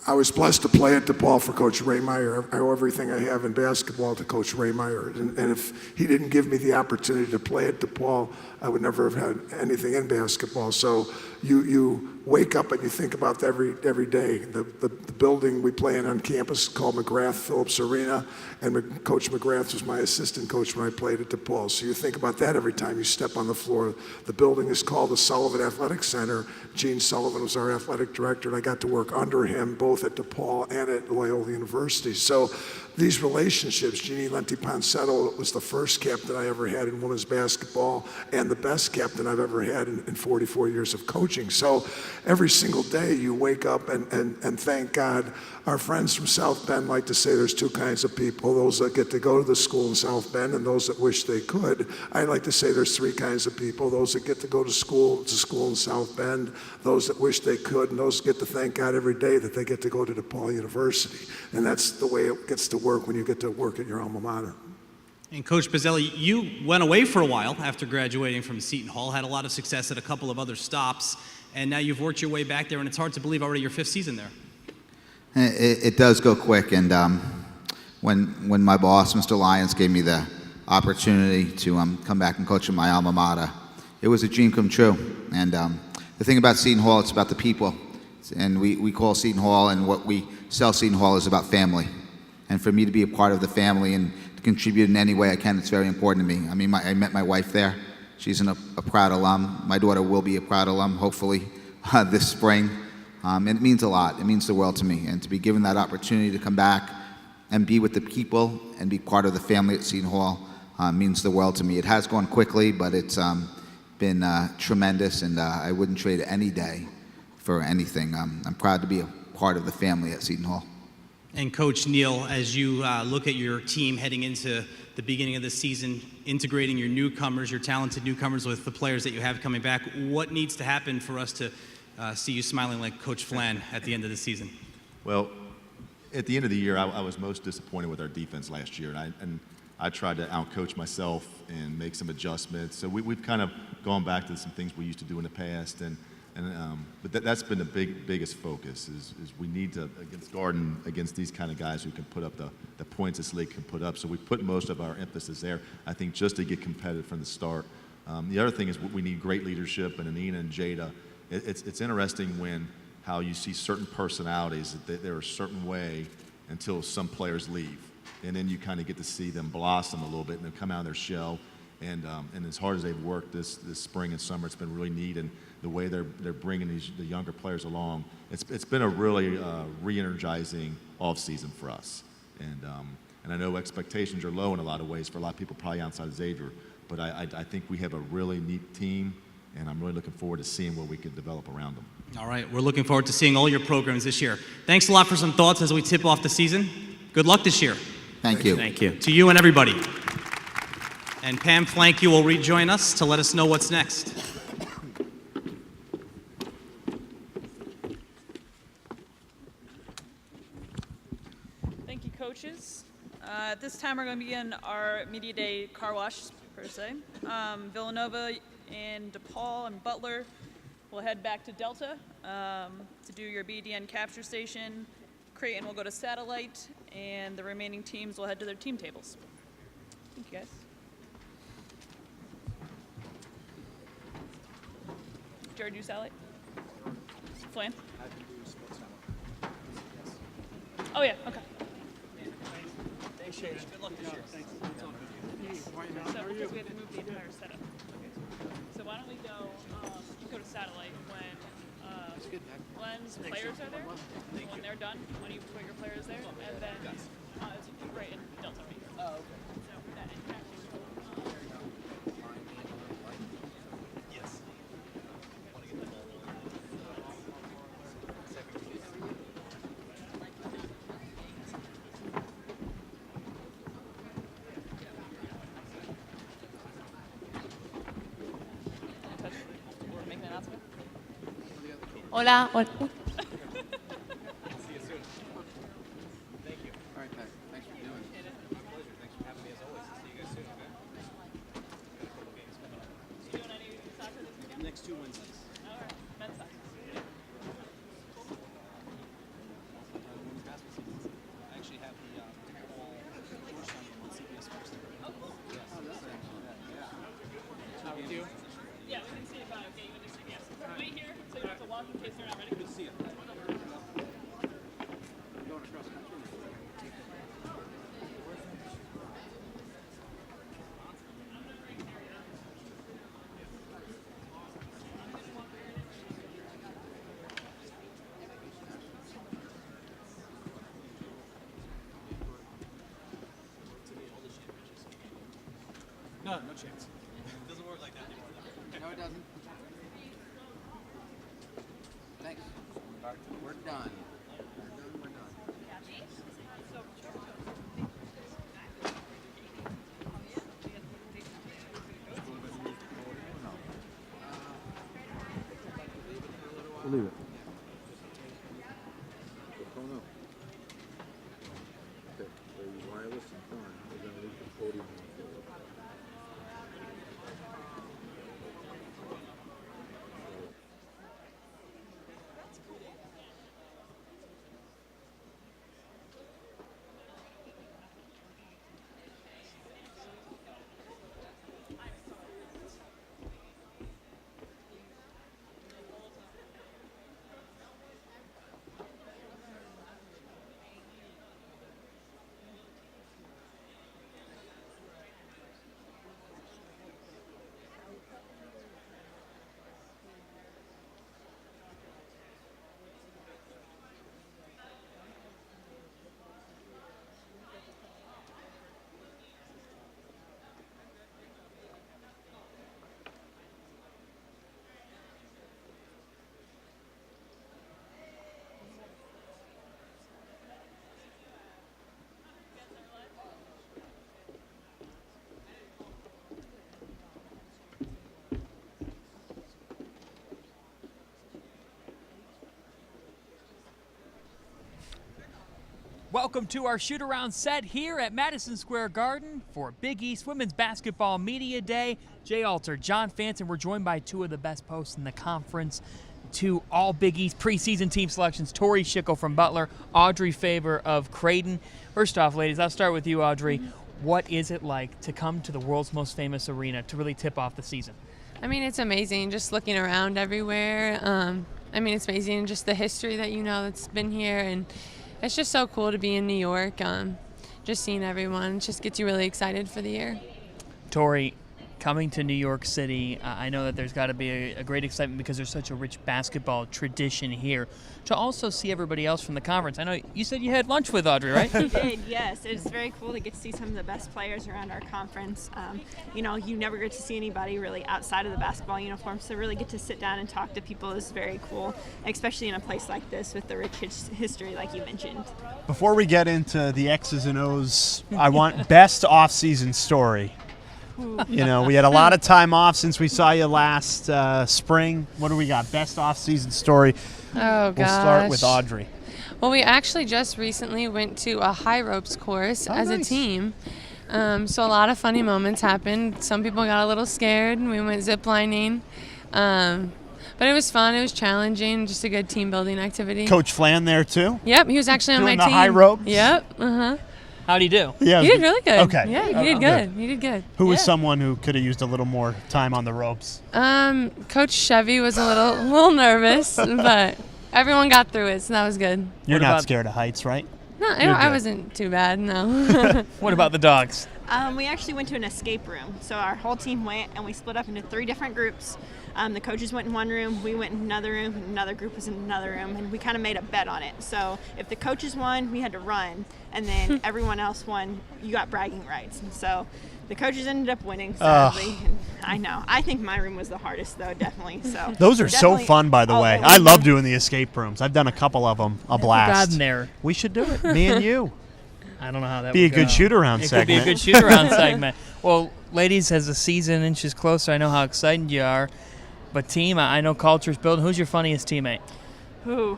I was blessed to play at DePaul for Coach Ray Meyer. I owe everything I have in basketball to Coach Ray Meyer. And if he didn't give me the opportunity to play at DePaul, I would never have had anything in basketball. So you wake up and you think about that every day. The building we play in on campus is called McGrath Phillips Arena, and Coach McGrath was my assistant coach when I played at DePaul. So you think about that every time you step on the floor. The building is called the Sullivan Athletic Center. Gene Sullivan was our athletic director, and I got to work under him both at DePaul and at Loyola University. So these relationships, Jeannie Lenti-Ponsetto was the first captain I ever had in women's basketball, and the best captain I've ever had in 44 years of coaching. So every single day you wake up and thank God. Our friends from South Bend like to say there's two kinds of people, those that get to go to the school in South Bend and those that wish they could. I like to say there's three kinds of people, those that get to go to school in South Bend, those that wish they could, and those that get to thank God every day that they get to go to DePaul University. And that's the way it gets to work when you get to work at your alma mater. And Coach Pizzelli, you went away for a while after graduating from Seton Hall, had a lot of success at a couple of other stops, and now you've worked your way back there, and it's hard to believe already your fifth season there. It does go quick, and when my boss, Mr. Lyons, gave me the opportunity to come back and coach at my alma mater, it was a dream come true. And the thing about Seton Hall, it's about the people, and we call Seton Hall, and what we sell Seton Hall is about family. And for me to be a part of the family and to contribute in any way I can, it's very important to me. I mean, I met my wife there. She's a proud alum. My daughter will be a proud alum, hopefully, this spring. And it means a lot. It means the world to me. And to be given that opportunity to come back and be with the people and be part of the family at Seton Hall means the world to me. It has gone quickly, but it's been tremendous, and I wouldn't trade it any day for anything. I'm proud to be a part of the family at Seton Hall. And Coach Neal, as you look at your team heading into the beginning of the season, integrating your newcomers, your talented newcomers with the players that you have coming back, what needs to happen for us to see you smiling like Coach Flan at the end of the season? Well, at the end of the year, I was most disappointed with our defense last year, and I tried to outcoach myself and make some adjustments. So we've kind of gone back to some things we used to do in the past, but that's been the biggest focus is we need to against these kind of guys who can put up the points this league can put up. So we put most of our emphasis there, I think, just to get competitive from the start. The other thing is we need great leadership, and Anina and Jada. It's interesting how you see certain personalities that they're a certain way until some players leave, and then you kind of get to see them blossom a little bit and then come out of their shell. And as hard as they've worked this spring and summer, it's been really neat. And the way they're bringing the younger players along, it's been a really re-energizing off season for us. And I know expectations are low in a lot of ways for a lot of people probably outside of Xavier, but I think we have a really neat team, and I'm really looking forward to seeing what we can develop around them. All right, we're looking forward to seeing all your programs this year. Thanks a lot for some thoughts as we tip off the season. Good luck this year. Thank you. Thank you. To you and everybody. And Pam Flanke will rejoin us to let us know what's next. Thank you, coaches. At this time, we're going to begin our Media Day car wash, per se. Villanova and DePaul and Butler will head back to Delta to do your BDN capture station. Creighton will go to Satellite, and the remaining teams will head to their team tables. Thank you, guys. Jared, you Satellite? Flan? Oh, yeah, okay. Good luck this year. So, because we have to move the entire setup. So why don't we go, you go to Satellite when Glenn's players are there. When they're done, when you put your players there, and then it's right in Delta right here. Oh, okay. So that Yes. we're making an announcement. Hola. See you soon. Thank you. All right, Pat. Thanks for doing it. My pleasure. Thanks for having me as always. See you guys soon, okay? Got a couple games coming up. You doing any soccer this weekend? Next 2 Wednesdays. All right, men's soccer. Women's basketball season. I actually have the whole Georgetown game on CBS First. Oh, cool. Yes. How are you? Yeah, we can see about it. Okay, you can just yes. Wait here, so you don't have to walk in case they're not ready. Good to see you. No, no chance. It doesn't work like that anymore. No, it doesn't. Thanks. We're done. We're done. We'll leave it. Oh, no. Okay, the wireless and fine. We're going to leave the podium on. Welcome to our shoot-around set here at Madison Square Garden for Big East Women's Basketball Media Day. Jay Alter, John Fanson, we're joined by two of the best posts in the conference. Two all Big East preseason team selections, Tori Schickel from Butler, Audrey Faber of Creighton. First off, ladies, I'll start with you, Audrey. What is it like to come to the world's most famous arena to really tip off the season? I mean, it's amazing just looking around everywhere. I mean, it's amazing just the history that you know that's been here, and it's just so cool to be in New York. Just seeing everyone just gets you really excited for the year. Tori, coming to New York City, I know that there's got to be a great excitement because there's such a rich basketball tradition here. To also see everybody else from the conference. I know you said you had lunch with Audrey, right? We did, yes. It's very cool to get to see some of the best players around our conference. You know, you never get to see anybody really outside of the basketball uniform, so really get to sit down and talk to people is very cool, especially in a place like this with the rich history like you mentioned. Before we get into the X's and O's, I want best off-season story. You know, we had a lot of time off since we saw you last spring. What do we got? Best off-season story. Oh, gosh. We'll start with Audrey. Well, we actually just recently went to a high ropes course as a team. So a lot of funny moments happened. Some people got a little scared. We went zip lining. But it was fun. It was challenging. Just a good team building activity. Coach Flan there too? Yep, he was actually on my Doing team. the high ropes? Yep. Uh-huh. How'd he do? Yeah, He did really good. Okay. Yeah, he did good. He did good. Who was someone who could have used a little more time on the ropes? Coach Chevy was a little nervous, but everyone got through it, so that was good. You're not scared of heights, right? No, You're I good. wasn't too bad, no. What about the dogs? We actually went to an escape room. So our whole team went, and we split up into 3 different groups. The coaches went in one room, we went in another room, and another group was in another room, and we kind of made a bet on it. So if the coaches won, we had to run, and then everyone else won, you got bragging rights. And so the coaches ended up winning, sadly. I know. I think my room was the hardest, though, definitely. So Those are so fun, by the way. I love doing the escape rooms. I've done a couple of them. A blast. Gotten there. We should do it. Me and you. I don't know how that Be a would good go. shoot-around It segment. could be a good shoot-around segment. Well, ladies, as the season inches closer, I know how excited you are. But team, I know culture's building. Who's your funniest teammate? Ooh,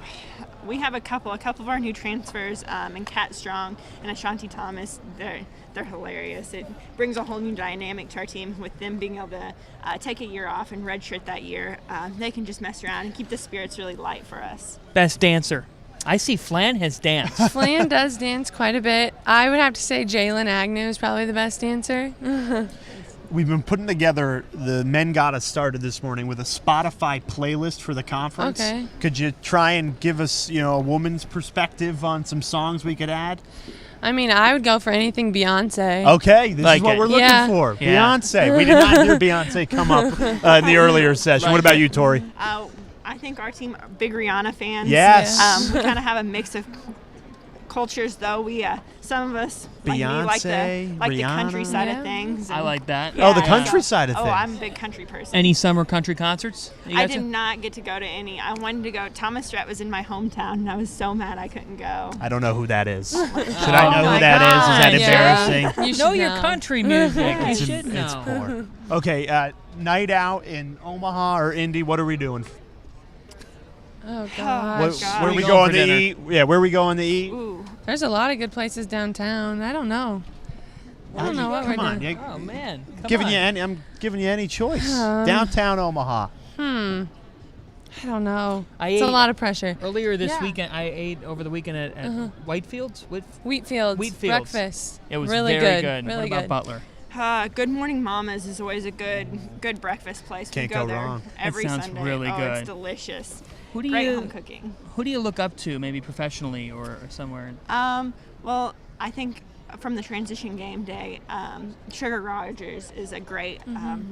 we have a couple of our new transfers, and Kat Strong and Ashanti Thomas. They're hilarious. It brings a whole new dynamic to our team with them being able to take a year off and redshirt that year. They can just mess around and keep the spirits really light for us. Best dancer. I see Flan has danced. Flan does dance quite a bit. I would have to say Jalen Agnew is probably the best dancer. We've been putting together, the men got us started this morning with a Spotify playlist for the conference. Okay. Could you try and give us, a woman's perspective on some songs we could add? I mean, I would go for anything Beyonce. Okay, this is what we're looking for. Yeah. Beyonce. We did not hear Beyonce come up in the earlier session. What about you, Tori? I think our team are big Rihanna fans. Yes. We kind of have a mix of cultures, though. We some of us like me like the country side of things. I like that. Oh, the country side of Oh, things. I'm a big country person. Any summer country concerts? You I got did to? not get to go to any. I wanted to go. Thomas Strat was in my hometown, and I was so mad I couldn't go. I don't know who that is. Should Oh I know my who that is? Is that God. embarrassing? You know your country music. You It's should know. It's poor. Okay, night out in Omaha or Indy, what are we doing? Oh, gosh. Where are we going to eat? Yeah, where are we going to eat? Ooh. There's a lot of good places downtown. I don't know. I don't know what we're Come on, doing. Oh, man. I'm giving you any choice. Downtown Omaha. I don't know. I It's a ate lot of pressure. Earlier this Yeah. weekend, I ate over the weekend at Whitefield's. Wheatfields. Breakfast. It was really very good. good. Really what about good. Butler? Good Morning Mamas is always a good breakfast place. Can't we go go there wrong. every That sounds Sunday. really Oh, good. it's delicious. Who do Great you home cooking. Who do you look up to, maybe professionally or somewhere? Well, I think from the transition game day, Sugar Rogers is a great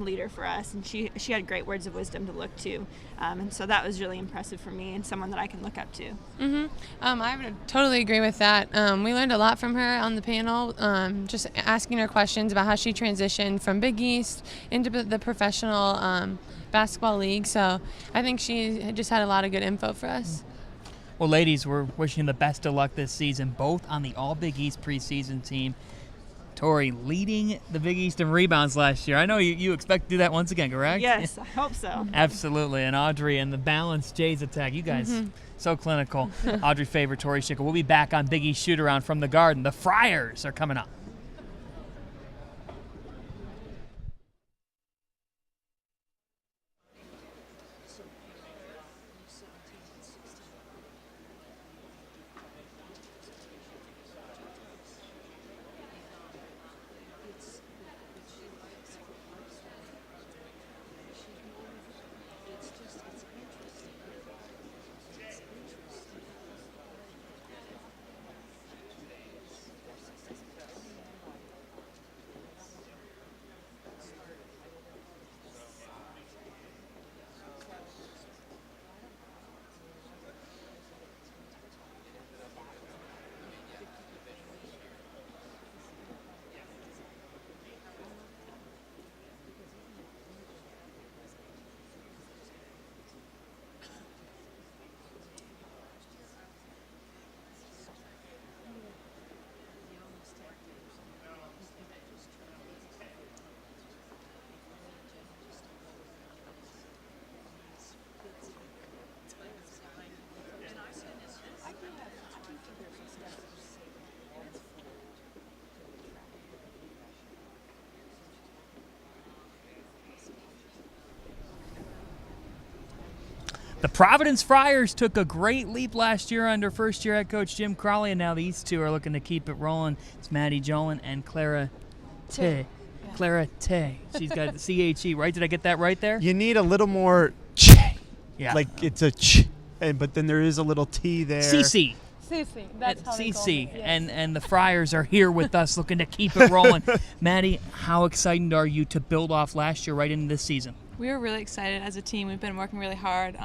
leader for us, and she had great words of wisdom to look to, and so that was really impressive for me and someone that I can look up to. I would totally agree with that. We learned a lot from her on the panel, just asking her questions about how she transitioned from Big East into the professional basketball league. So I think she just had a lot of good info for us. Well, ladies, we're wishing you the best of luck this season, both on the All Big East preseason team. Tori leading the Big East in rebounds last year. I know you expect to do that once again, correct? Yes, I hope so. Absolutely. And Audrey and the balanced Jays attack. You guys, so clinical. Audrey Faber, Tori Schicker. We'll be back on Big East Shootaround from the Garden. The Friars are coming up. The Providence Friars took a great leap last year under first-year head coach Jim Crowley, and now these two are looking to keep it rolling. It's Maddie Jolin and Clara Tay. Clara Tay. She's got the C-H-E, right? Did I get that right there? You need a little more ch. Yeah. Like it's a ch, but then there is a little T there. CC. CC, that's how they call CC. it, yes. And the Friars are here with us looking to keep it rolling. Maddie, how excited are you to build off last year right into this season? We were really excited as a team. We've been working really hard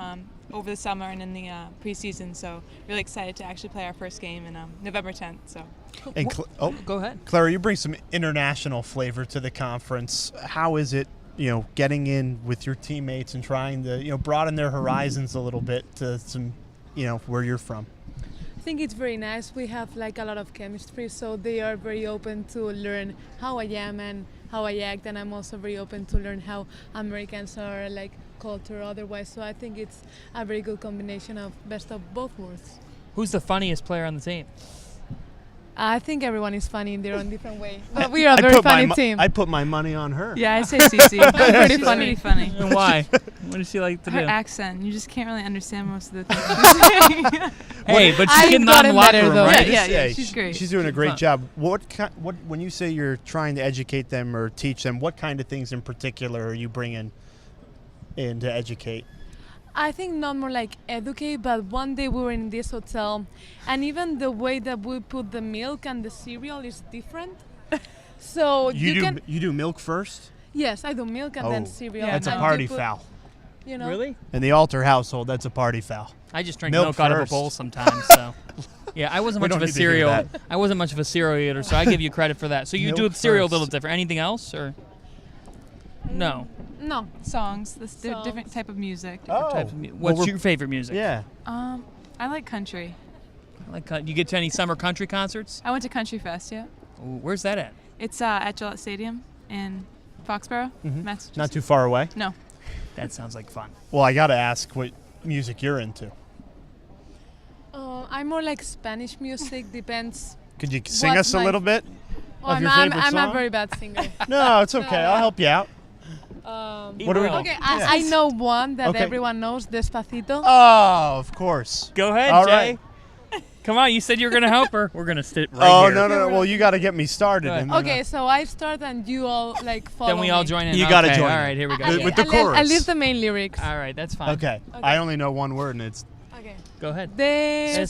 over the summer and in the preseason, so really excited to actually play our first game in November 10th. So. And go ahead. Clara, you bring some international flavor to the conference. How is it, getting in with your teammates and trying to, broaden their horizons a little bit to some, where you're from? I think it's very nice. We have like a lot of chemistry, so they are very open to learn how I am and how I act, and I'm also very open to learn how Americans are like culture otherwise. So I think it's a very good combination of best of both worlds. Who's the funniest player on the team? I think everyone is funny in their own different way, but we are a very funny team. I put my money on her. Yeah, I say CC. I'm pretty She's funny. pretty funny. And why? What does she like to Her do? accent. You just can't really understand most of the things she's saying. Hey, but she's getting on in the locker room, right? Yeah, she's great. She's doing a great Fun. job. What when you say you're trying to educate them or teach them, what kind of things in particular are you bringing in to educate? I think not more like educate, but one day we were in this hotel, and even the way that we put the milk and the cereal is different. So you do milk first? Yes, I do milk and then cereal. That's a and party you put, foul. Really? In the Alter household, that's a party foul. I just drink Milk milk out of a first. bowl sometimes. So, yeah, I wasn't We much of don't a need to hear cereal. that. I wasn't much of a cereal eater, so I give you credit for that. So you do Milk the cereal a first. little different. Anything else, or no? No. Songs. They're different type of music. Oh. Type of what's your favorite music? Yeah. I like country. You get to any summer country concerts? I went to Country Fest, yeah. Ooh, where's that at? It's at Gillette Stadium in Foxborough, Massachusetts. Not too far away? No. That sounds like fun. Well, I got to ask what music you're into. I'm more like Spanish music. Depends. Could you sing what us a my- little bit Oh, of your I'm favorite a song? very bad singer. No, it's okay. I'll help you out. What do we? Okay, I know one that Okay. everyone knows, Despacito. Oh, of course. Go ahead, All Jay. right. Come on, you said you were gonna help her. We're gonna sit right Oh here. no! Well, you got to get me started. Go ahead. and then, Okay, so I start and you all like follow Then we all me. join in. You gotta Okay, join All in. right, here we go. With the I'll chorus. leave the main lyrics. All right, that's fine. Okay. I only know one word, and it's Okay. Go ahead. Despacito.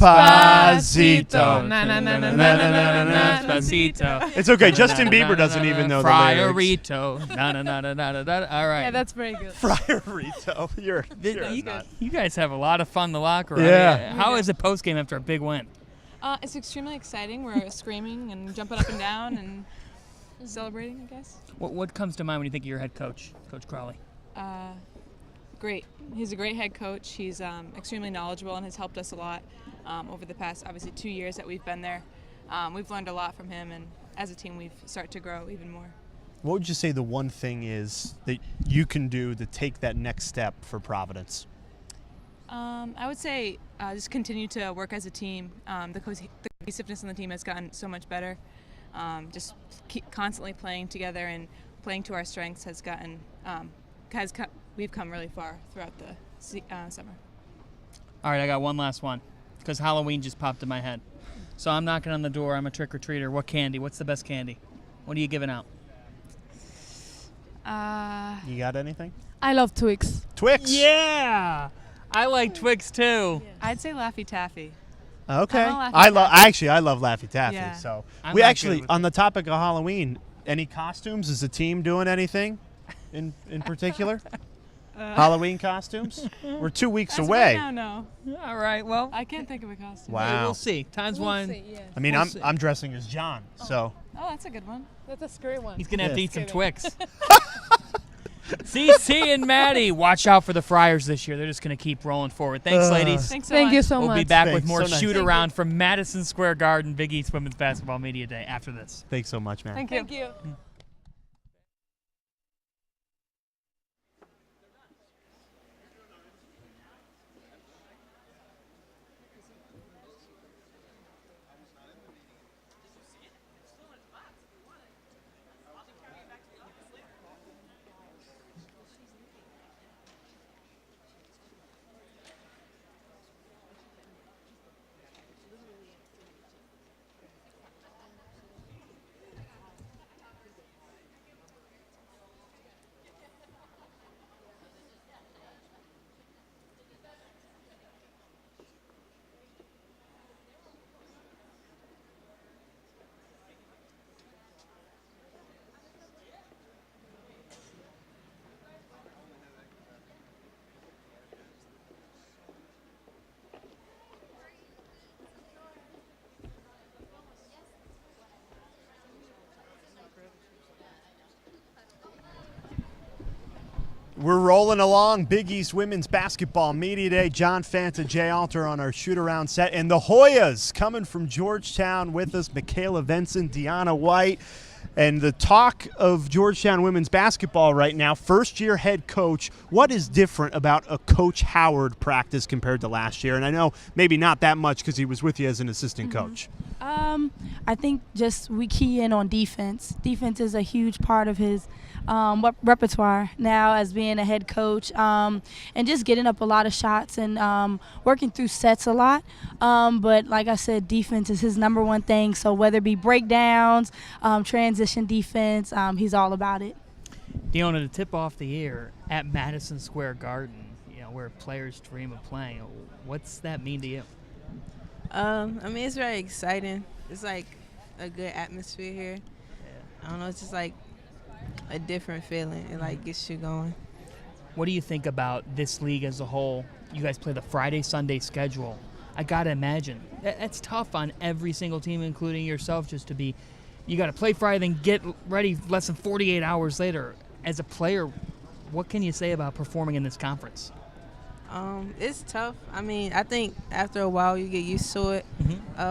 Na na na na na na na. Despacito. It's okay. Justin Bieber doesn't even know the lyrics. Friarito. Na na na na na na. All right. Yeah, that's very good. Friarito. You're You guys have a lot of fun in the locker room. Yeah. How is it post game after a big win? It's extremely exciting. We're screaming and jumping up and down and celebrating, I guess. What comes to mind when you think of your head coach, Coach Crowley? Great. He's a great head coach. He's extremely knowledgeable and has helped us a lot over the past, obviously, 2 years that we've been there. We've learned a lot from him, and as a team we've started to grow even more. What would you say the one thing is that you can do to take that next step for Providence? I would say just continue to work as a team. The cohesiveness on the team has gotten so much better. Just keep constantly playing together and playing to our strengths has gotten we've come really far throughout the summer. All right, I got one last one because Halloween just popped in my head. So I'm knocking on the door. I'm a trick-or-treater. What candy? What's the best candy? What are you giving out? You got anything? I love Twix. Twix? Yeah! I like Twix too. I'd say Laffy Taffy. Okay. I'm a Laffy I love Taffy. I love Laffy Taffy. Yeah. So I'm we not actually good with on the topic of Halloween, any costumes? Is the team doing anything in particular? Halloween costumes? We're 2 weeks As away. Right now, no. All right, well. I can't think of a costume. Wow. Hey, we'll see. Time's one. See, yes. I mean, We'll see. I'm dressing as John, so Oh, that's a good one. That's a scary one. He's going to have to eat some Kidding. Twix. CC and Maddie, watch out for the Friars this year. They're just going to keep rolling forward. Thanks, ladies. Thanks so Thank much. you so We'll much. be back with Thanks. more So nice. shoot-around from Madison Square Garden, Big East Women's Basketball Media Day after this. thanks so much, man. Thank you. Thank you. We're rolling along. Big East Women's Basketball Media Day. John Fanta, Jay Alter on our shoot-around set. And the Hoyas coming from Georgetown with us. Michaela Venson, Deanna White. And the talk of Georgetown women's basketball right now, first-year head coach. What is different about a Coach Howard practice compared to last year? And I know maybe not that much because he was with you as an assistant coach. I think just we key in on defense. Defense is a huge part of his repertoire now as being a head coach, and just getting up a lot of shots and working through sets a lot. But like I said, defense is his number one thing. So whether it be breakdowns, transition defense, he's all about it. Deanna, to tip off the year at Madison Square Garden, where players dream of playing, what's that mean to you? I mean, it's very exciting. It's like a good atmosphere here. Yeah. I don't know, it's just like a different feeling. It like gets you going. What do you think about this league as a whole? You guys play the Friday-Sunday schedule. I got to imagine. That's tough on every single team, including yourself, just to be, you got to play Friday, then get ready less than 48 hours later. As a player, what can you say about performing in this conference? It's tough. I mean, I think after a while you get used to it.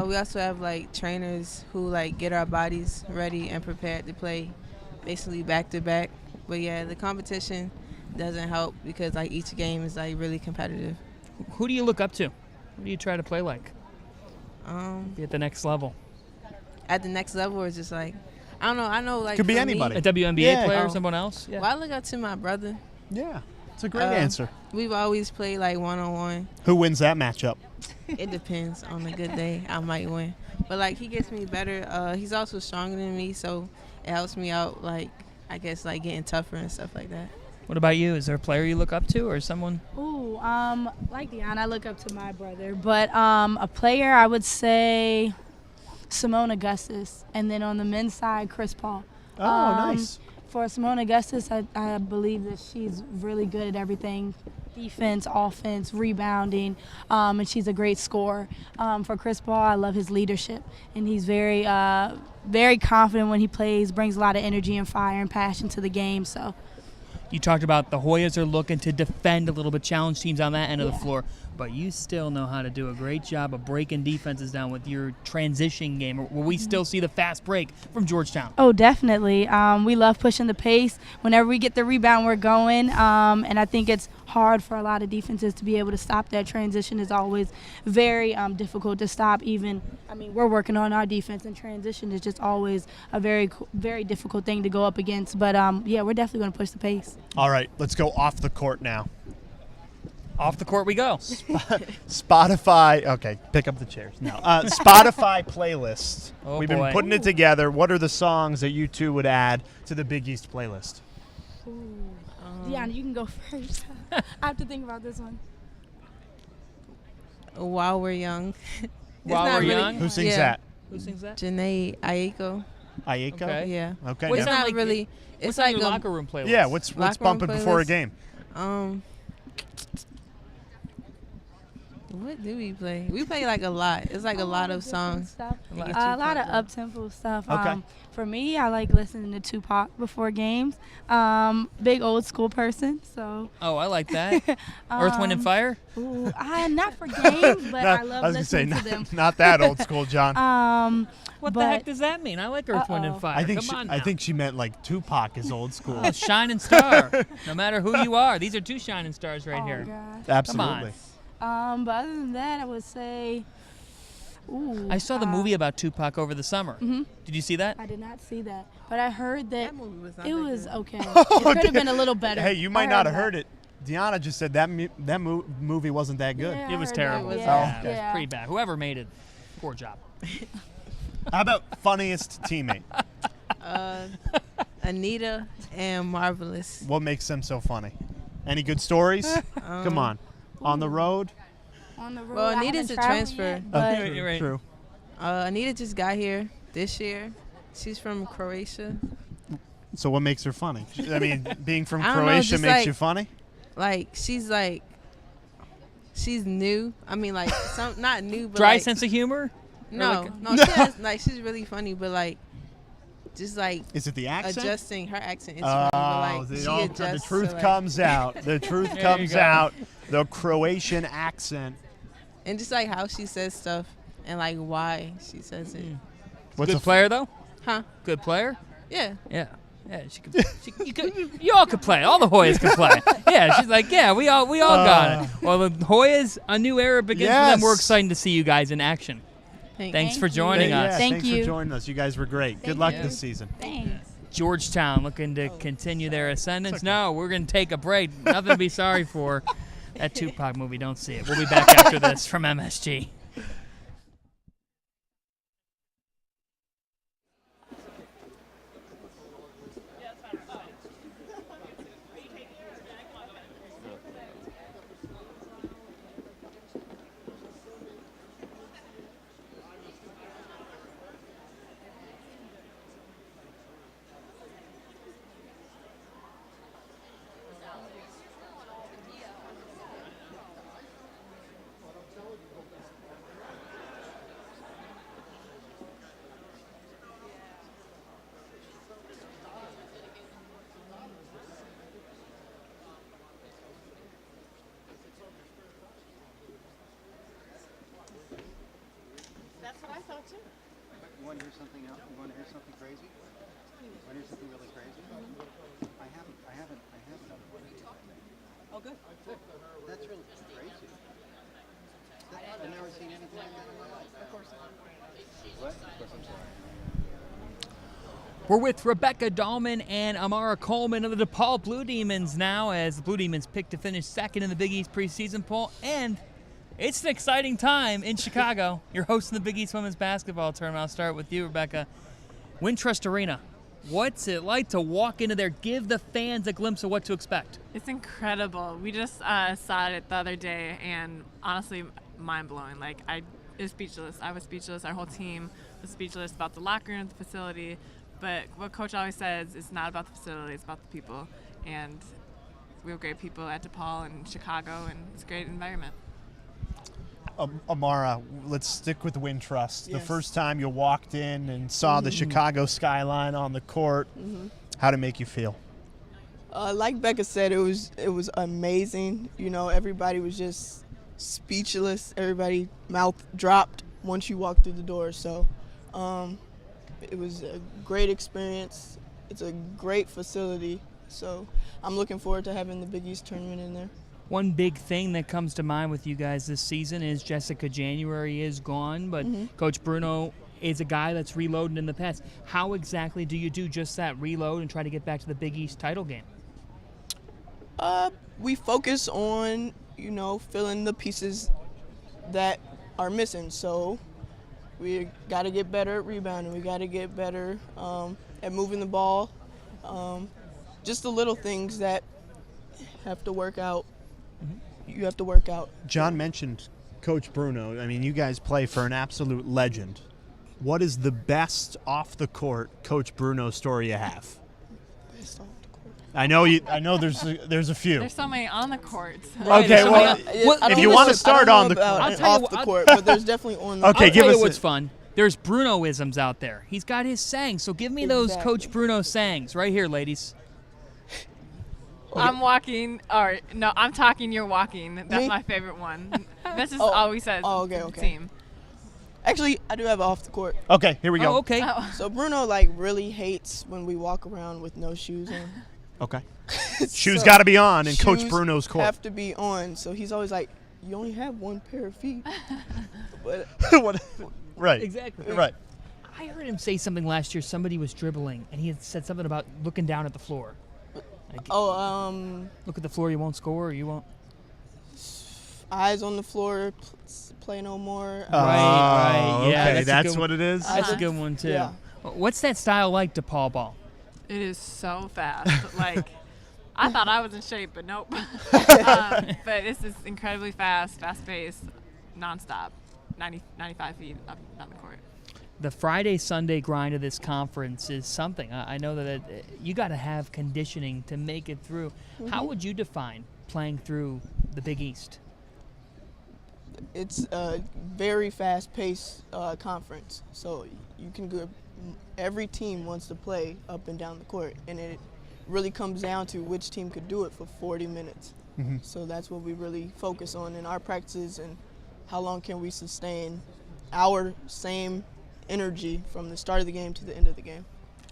We also have like trainers who like get our bodies ready and prepared to play basically back to back. But yeah, the competition doesn't help because like each game is like really competitive. Who do you look up to? Who do you try to play like? Be at the next level. At the next level, or just like, I don't know. I know like Could be for anybody. me- A WNBA player or someone else? Well, I look up to my brother. Yeah, it's a great answer. We've always played like one-on-one. Who wins that matchup? It depends on a good day. I might win. But like he gets me better. He's also stronger than me, so it helps me out, like I guess like getting tougher and stuff like that. What about you? Is there a player you look up to or someone? Ooh, like Deanna, I look up to my brother. But a player, I would say Simone Augustus. And then on the men's side, Chris Paul. Oh, nice. For Simone Augustus, I believe that she's really good at everything. Defense, offense, rebounding, and she's a great scorer. For Chris Paul, I love his leadership. And he's very very confident when he plays, brings a lot of energy and fire and passion to the game. So. You talked about the Hoyas are looking to defend a little bit, challenge teams on that end of the floor, but you still know how to do a great job of breaking defenses down with your transition game. Will we still see the fast break from Georgetown? Oh, definitely. We love pushing the pace. Whenever we get the rebound, we're going. And I think it's hard for a lot of defenses to be able to stop that. Transition is always very difficult to stop. We're working on our defense, and transition is just always a very, very difficult thing to go up against. But, we're definitely going to push the pace. All right, let's go off the court now. Off the court we go. Spotify. Okay, pick up the chairs. No. Spotify playlist. Oh, We've boy. been putting it together. What are the songs that you two would add to the Big East playlist? Deanna, you can go first. I have to think about this one. While We're Young. While We're Young? Who sings that? Who sings that? Janae Aiko. Aiko? Okay. Yeah. Okay. It's now- not really. What's It's on like your a locker room playlist? Yeah, what's locker room bumping before a playlist? game? What do we play? We play like a lot. It's like a lot of songs. Stuff. to get you A lot of pumped up. up-tempo stuff. Okay. For me, I like listening to Tupac before games. Big old school person, so. Oh, I like that. Earth, Wind, and Fire? Ooh, not for games, but I love I was gonna say, listening to them. not that old school, John. What the heck does that mean? I like Earth, Wind, and Fire. I think Come on I now. think she meant like Tupac is old school. Oh, shining star. No matter who you are. These are two shining stars right here. Gosh. Absolutely. Come on. But other than that, I would say, I saw the movie about Tupac over the summer. Mhm. Did you see that? I did not see that, but I heard that, movie was not it that was good. okay. It could have been a little better. Hey, you I might not have that. heard it. Deanna just said that movie wasn't that good. Yeah, It was I heard that. terrible. Yeah. It was pretty bad. Whoever made it, poor job. How about funniest teammate? Anita and Marvelous. What makes them so funny? Any good stories? Come on. On the road? On the road, Well, I Anita's haven't a traveled transfer. yet, but You're right. True. Anita just got here this year. She's from Croatia. So what makes her funny? I mean, being from I don't know, Croatia just makes like- you funny? She's new. I mean, like not new, but Dry like, sense of humor? No, she has, like she's really funny, but like just like Is it the accent? adjusting her accent is funny, but like the, she the adjusts. truth to, like, comes out. The truth There you comes go. out. The Croatian accent. and just like how she says stuff and like why she says it. What's Good a player, though? Huh? Good player? Yeah. Yeah. Yeah, you all could play. All the Hoyas could play. Yeah, she's like, yeah, we all got it. Well, the Hoyas, a new era begins for them. We're Yes. excited to see you guys in action. Thanks for joining us. Yeah, Thank thanks you. for joining us. You guys were great. Good Thank luck you. this season. Thanks. Georgetown looking to continue their ascendance. No, we're going to take a break. Nothing to be sorry for. That Tupac movie, don't see it. We'll be back after this from MSG. That's what I thought too. You want to hear something else? You want to hear something crazy? You want to hear something really crazy? I haven't. Oh, good. That's really crazy. I've never seen anything like that in my life. Of course not. What? Of course, I'm sorry. We're with Rebecca Dahlman and Amara Coleman of the DePaul Blue Demons now, as the Blue Demons pick to finish second in the Big East preseason poll. And it's an exciting time in Chicago. You're hosting the Big East Women's Basketball Tournament. I'll start with you, Rebecca. Wintrust Arena. What's it like to walk into there, give the fans a glimpse of what to expect? It's incredible. We just saw it the other day, and honestly, mind-blowing. Like, I was speechless. I was speechless. Our whole team was speechless about the locker room, the facility. But what Coach always says, it's not about the facility, it's about the people. And we have great people at DePaul and Chicago, and it's a great environment. Amara, let's stick with Wintrust. The Yes. first time you walked in and saw the Mhm. Chicago skyline on the court, how did it make you feel? Like Becca said, it was amazing. You know, everybody was just speechless. Everybody mouth dropped once you walked through the door. So it was a great experience. It's a great facility. So I'm looking forward to having the Big East tournament in there. One big thing that comes to mind with you guys this season is Jessica January is gone, but Coach Bruno is a guy that's reloaded in the past. How exactly do you do just that, reload and try to get back to the Big East title game? We focus on, you know, filling the pieces that are missing. So we got to get better at rebounding. We got to get better at moving the ball. Just the little things that have to work out. You have to work out. John mentioned Coach Bruno. I mean, you guys play for an absolute legend. What is the best off the court Coach Bruno story you have? I know there's a few. There's so many on the court. Okay, well, if you want to start on the court, off the court, but there's definitely on the Okay, I'll give tell us you what's fun. There's Bruno-isms out there. He's got his sayings, so give me those Coach Bruno sayings right here, ladies. I'm walking, or no, I'm talking, you're walking. That's Me? my favorite one. This is all we said to the team. Actually, I do have off the court. Okay, here we go. Oh, okay. So Bruno like really hates when we walk around with no shoes on. Okay. Shoes got to be on in Coach Shoes Bruno's court. have to be on. So he's always like, you only have one pair of feet. But Right. Exactly. Right. I heard him say something last year. Somebody was dribbling, and he had said something about looking down at the floor. Like, look at the floor, you won't score, or you won't. Eyes on the floor, play no more. Right. Yeah, okay, that's a good what it is? That's a good one, too. Yeah. What's that style like, DePaul ball? It is so fast. Like, I thought I was in shape, but nope. But it's just incredibly fast-paced, nonstop, 95 feet up down the court. The Friday-Sunday grind of this conference is something. I know that you got to have conditioning to make it through. How would you define playing through the Big East? It's a very fast-paced conference, so you can go. Every team wants to play up and down the court, and it really comes down to which team could do it for 40 minutes. So that's what we really focus on in our practices, and how long can we sustain our same energy from the start of the game to the end of the game.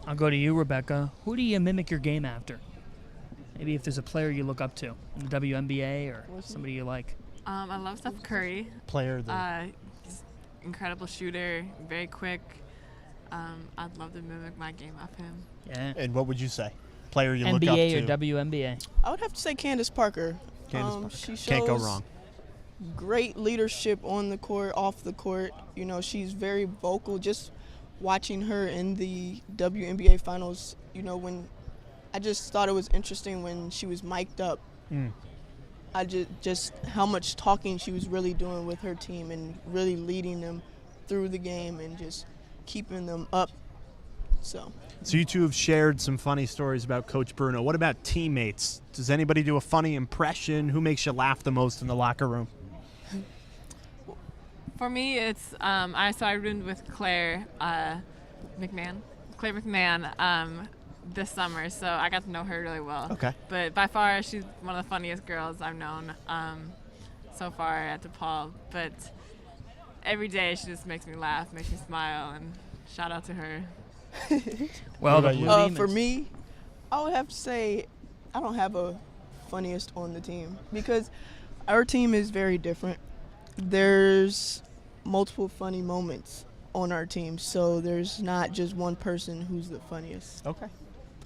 I'll go to you, Rebecca. Who do you mimic your game after? Maybe if there's a player you look up to in the WNBA or somebody you like. I love Steph Curry. Player he's incredible shooter, very quick. I'd love to mimic my game off him. Yeah. And what would you say? Player you look up to? NBA or WNBA? I would have to say Candace Parker. She shows Can't go wrong. Great leadership on the court, off the court. You know, she's very vocal. Just watching her in the WNBA finals, you know, when I just thought it was interesting when she was mic'd up. I just how much talking she was really doing with her team and really leading them through the game and just keeping them up. So you two have shared some funny stories about Coach Bruno. What about teammates? Does anybody do a funny impression? Who makes you laugh the most in the locker room? For me, it's I roomed with Claire McMahon this summer, so I got to know her really well. Okay. But by far, she's one of the funniest girls I've known so far at DePaul. But every day, she just makes me laugh, makes me smile, and shout out to her. Well, for me, I would have to say I don't have a funniest on the team because our team is very different. There's multiple funny moments on our team, so there's not just one person who's the funniest. Okay.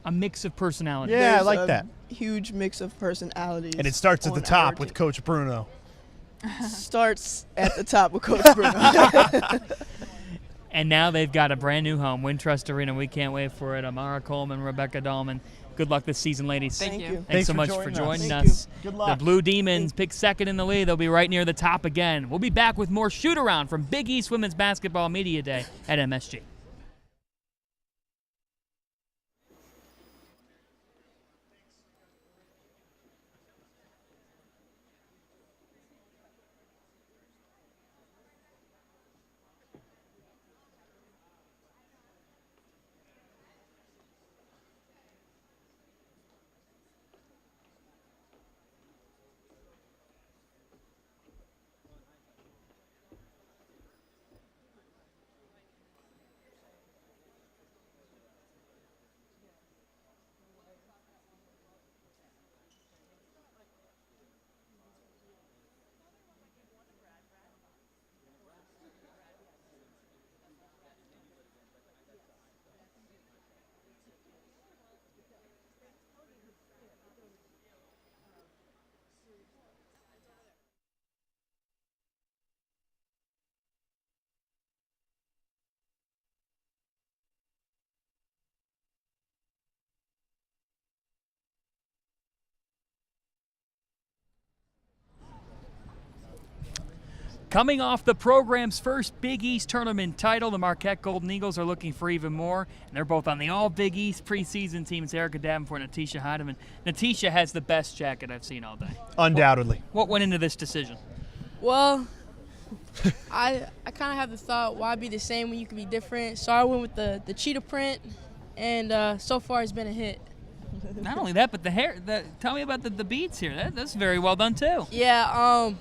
A mix of personalities. Yeah, There's I like a that. Huge mix of personalities. And it starts at the on our top with team. Coach Bruno. Starts at the top with Coach Bruno. And now they've got a brand new home, Wintrust Arena. We can't wait for it. Amara Coleman, Rebecca Dahlman. Good luck this season, ladies. Thank you. Thanks so for much joining for joining us. us. Good luck. The Blue Demons pick second in the lead. They'll be right near the top again. We'll be back with more Shootaround from Big East Women's Basketball Media Day at MSG. Coming off the program's first Big East tournament title, the Marquette Golden Eagles are looking for even more, and they're both on the All-Big East preseason team. It's Erica Davenport and Natisha Heidemann. Natisha has the best jacket I've seen all day. Undoubtedly. What went into this decision? Well, I kind of have the thought, why be the same when you can be different? So I went with the cheetah print, and so far it's been a hit. Not only that, but the hair. Tell me about the beads here. That's very well done, too. Yeah,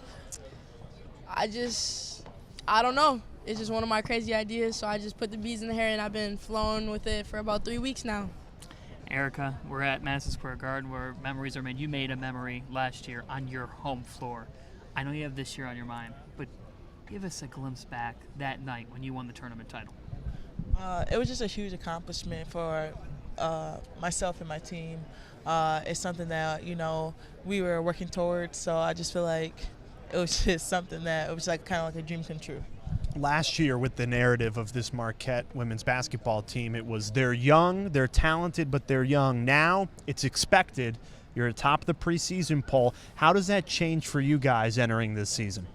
I don't know. It's just one of my crazy ideas, so I just put the beads in the hair, and I've been flowing with it for about 3 weeks now. Erica, we're at Madison Square Garden where memories are made. You made a memory last year on your home floor. I know you have this year on your mind, but give us a glimpse back that night when you won the tournament title. It was just a huge accomplishment for myself and my team. It's something that, we were working towards, so I just feel like it was just something that it was like kind of like a dream come true. Last year, with the narrative of this Marquette women's basketball team, it was they're young, they're talented, but they're young. Now it's expected. You're atop the preseason poll. How does that change for you guys entering this season?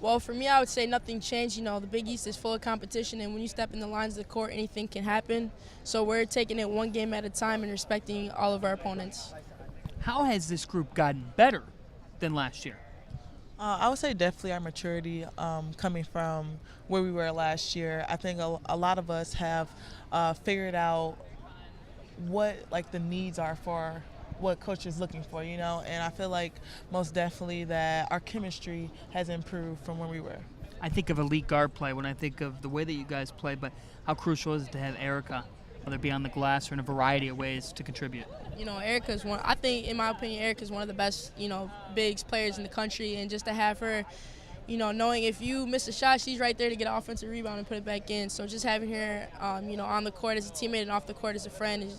Well, for me, I would say nothing changed. The Big East is full of competition, and when you step in the lines of the court, anything can happen. So we're taking it one game at a time and respecting all of our opponents. How has this group gotten better than last year? I would say definitely our maturity coming from where we were last year. I think a lot of us have figured out what the needs are for what coach is looking for, and I feel like most definitely that our chemistry has improved from where we were. I think of elite guard play when I think of the way that you guys play, but how crucial is it to have Erica, whether it be on the glass or in a variety of ways, to contribute? Erica's I think, in my opinion, Erica's one of the best, bigs players in the country, and just to have her, knowing if you miss a shot, she's right there to get an offensive rebound and put it back in. So just having her, on the court as a teammate and off the court as a friend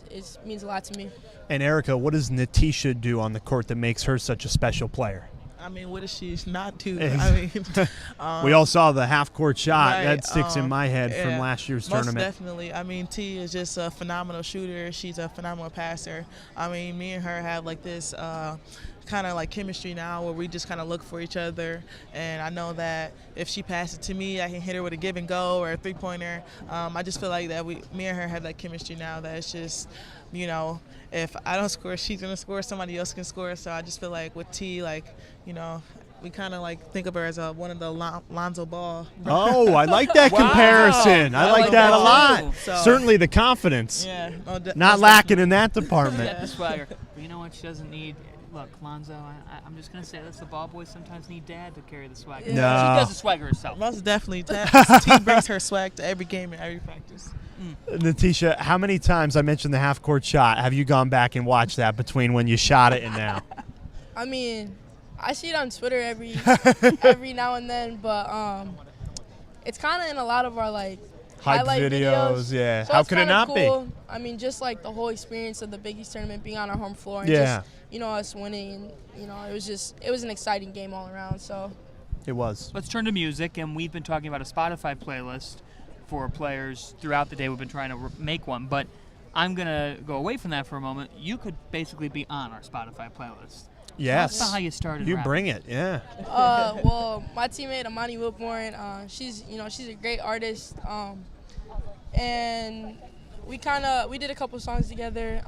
means a lot to me. And Erica, what does Natisha do on the court that makes her such a special player? I mean, what does she not do? We all saw the half-court shot. Right, That sticks in my head from last year's tournament. Most definitely. I mean, T is just a phenomenal shooter. She's a phenomenal passer. I mean, me and her have this kind of chemistry now where we just kind of look for each other. And I know that if she passes to me, I can hit her with a give and go or a three-pointer. I just feel like that me and her have that chemistry now that it's just, if I don't score, she's going to score, somebody else can score. So I just feel like with T, we kind of think of her as one of the Lonzo Ball. Oh, I like that comparison. I like that a lot. So, certainly the confidence. Yeah. Not lacking in that department. Yeah, the swagger. But you know what? She doesn't need. Look, Lonzo, I'm just going to say this. The ball boys sometimes need dad to carry the swagger. No. She does the swagger herself. Most definitely. T brings her swag to every game and every practice. Natisha, how many times, I mentioned the half-court shot, have you gone back and watched that between when you shot it and now? I mean, I see it on Twitter every now and then, but it's kind of in a lot of our highlight videos. Yeah. So how it's could it kinda not cool. be? I mean, just the whole experience of the Big East tournament, being on our home floor, and Yeah. just us winning, and it was an exciting game all around. So it was. Let's turn to music, and we've been talking about a Spotify playlist for players throughout the day. We've been trying to make one, but I'm gonna go away from that for a moment. You could basically be on our Spotify playlist. Yes. That's how you started. You rapping. bring it, yeah. Well, my teammate Amani Whitborn, she's a great artist, and we did a couple songs together.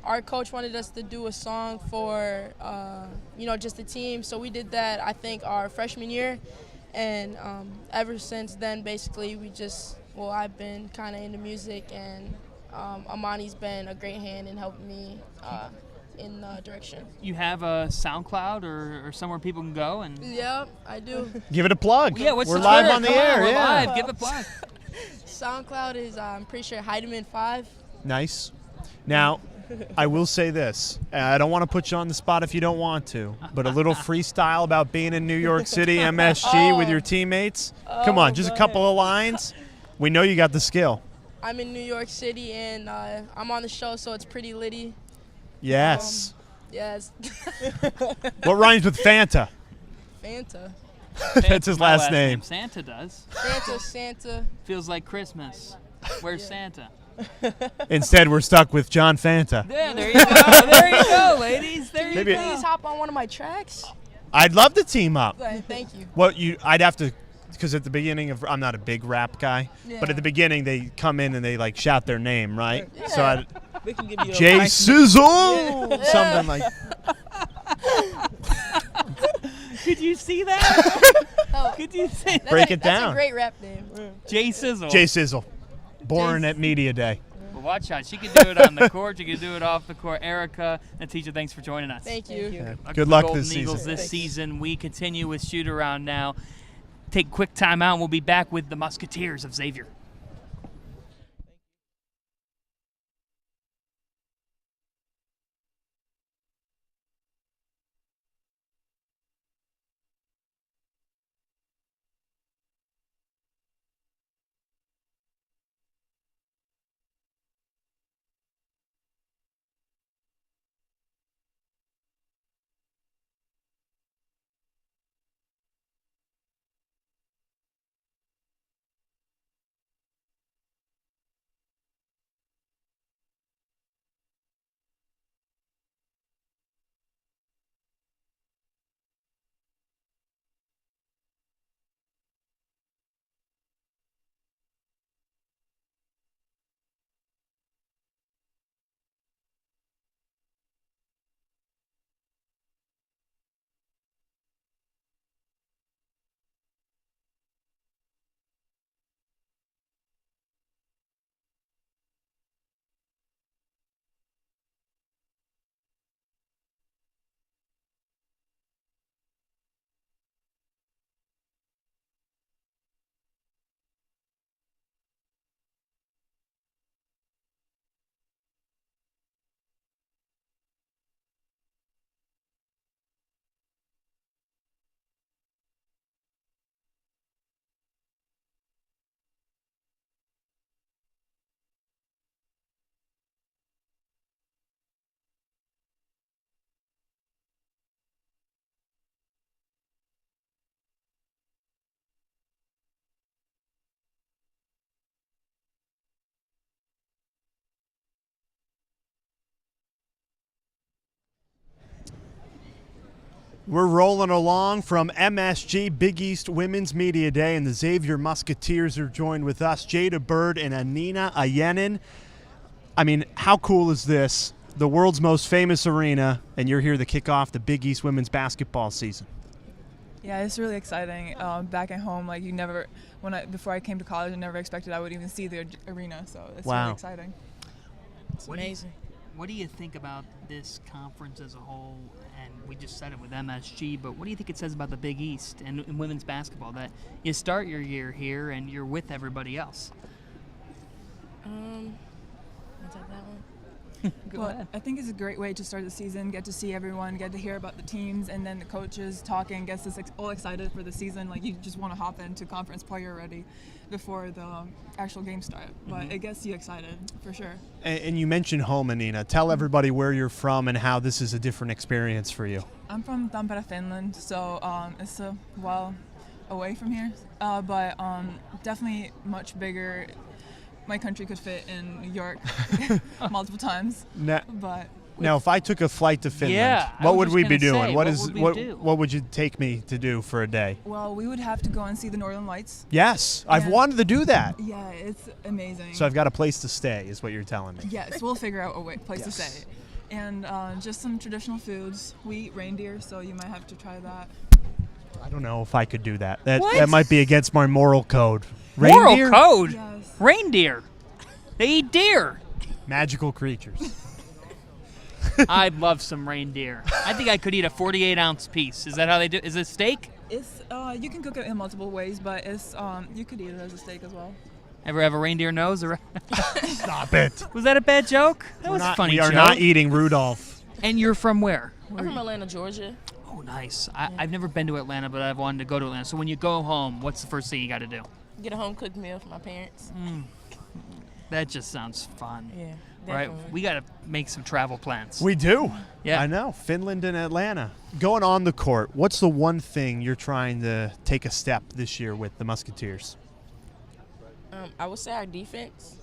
Our coach wanted us to do a song for just the team, so we did that. I think our freshman year, and ever since then, basically I've been kind of into music, and Amani's been a great hand in helping me in the direction. You have a SoundCloud or somewhere people can go and. Yep, I do. Give it a plug. Yeah, what's We're the live Twitter? on the Come air. we're Yeah. live. Give it a plug. SoundCloud is I'm pretty sure Heidemann 5. Nice. Now, I will say this. I don't want to put you on the spot if you don't want to, but a little freestyle about being in New York City, MSG, with your teammates. Come on, just a couple of lines. We know you got the skill. I'm in New York City, and I'm on the show, so it's pretty litty. Yes. Yes. What rhymes with Fanta? Fanta. That's his My last name. Santa does. Santa. Feels like Christmas. Where's Santa? Instead, we're stuck with John Fanta. Yeah, there you go. There you go, ladies. There you Can you go. please hop on one of my tracks? I'd love to team up. Thank you. I'd have to, because at the beginning I'm not a big rap guy, but at the beginning they come in and they like shout their name, right? Yeah. So We can give you a Jay nice- Sizzle, Yeah. something like. Could you see that? Could you see that? Break it That's down. a great rap name. Jay Sizzle. Jay Sizzle, born at Media Day. Well, watch out. She could do it on the court. She could do it off the court. Erica and teacher, thanks for joining us. Thank you. Good luck Golden this season. Eagles this Thanks. season. We continue with Shootaround now. Take a quick time out and we'll be back with the Musketeers of Xavier. We're rolling along from MSG Big East Women's Media Day, and the Xavier Musketeers are joined with us, Jada Bird and Anina Ayenin. I mean, how cool is this? The world's most famous arena, and you're here to kick off the Big East women's basketball season. Yeah, it's really exciting. Back at home, like before I came to college, I never expected I would even see the arena. So it's Wow. really exciting. It's amazing. What do you think about this conference as a whole? And we just said it with MSG, but what do you think it says about the Big East and women's basketball that you start your year here and you're with everybody else? I'll take that one. Go Well, ahead. I think it's a great way to start the season, get to see everyone, get to hear about the teams, and then the coaches talking, gets us all excited for the season. Like, you just want to hop into conference play already before the actual game start. But it gets you excited, for sure. And you mentioned home, Anina. Tell everybody where you're from and how this is a different experience for you. I'm from Tampere, Finland, so it's a while away from here, but definitely much bigger. My country could fit in New York multiple times. Now, if I took a flight to Finland, Yeah, I what was would just we be gonna doing? say, What what is would we what do? what would you take me to do for a day? Well, we would have to go and see the Northern Lights. Yes, I've And- wanted to do that. Yeah, it's amazing. So I've got a place to stay, is what you're telling me. Yes, we'll figure out a place to Yes. stay. And just some traditional foods. We eat reindeer, so you might have to try that. I don't know if I could do that. That What? that might be against my moral code. Moral Reindeer? code? Reindeer. They eat deer. Magical creatures. I'd love some reindeer. I think I could eat a 48-ounce piece. Is that how they do? Is it steak? It's you can cook it in multiple ways, but it's you could eat it as a steak as well. Ever have a reindeer nose? Or Stop it. Was that a bad joke? That was a funny We are joke. not eating Rudolph. And you're from where? I'm from Atlanta, Georgia. Oh, nice. I've never been to Atlanta, but I've wanted to go to Atlanta. So when you go home, what's the first thing you got to do? Get a home cooked meal for my parents. That just sounds fun. Yeah, Right? definitely. We got to make some travel plans. We do. Yeah. I know. Finland and Atlanta. Going on the court, what's the one thing you're trying to take a step this year with the Musketeers? I would say our defense.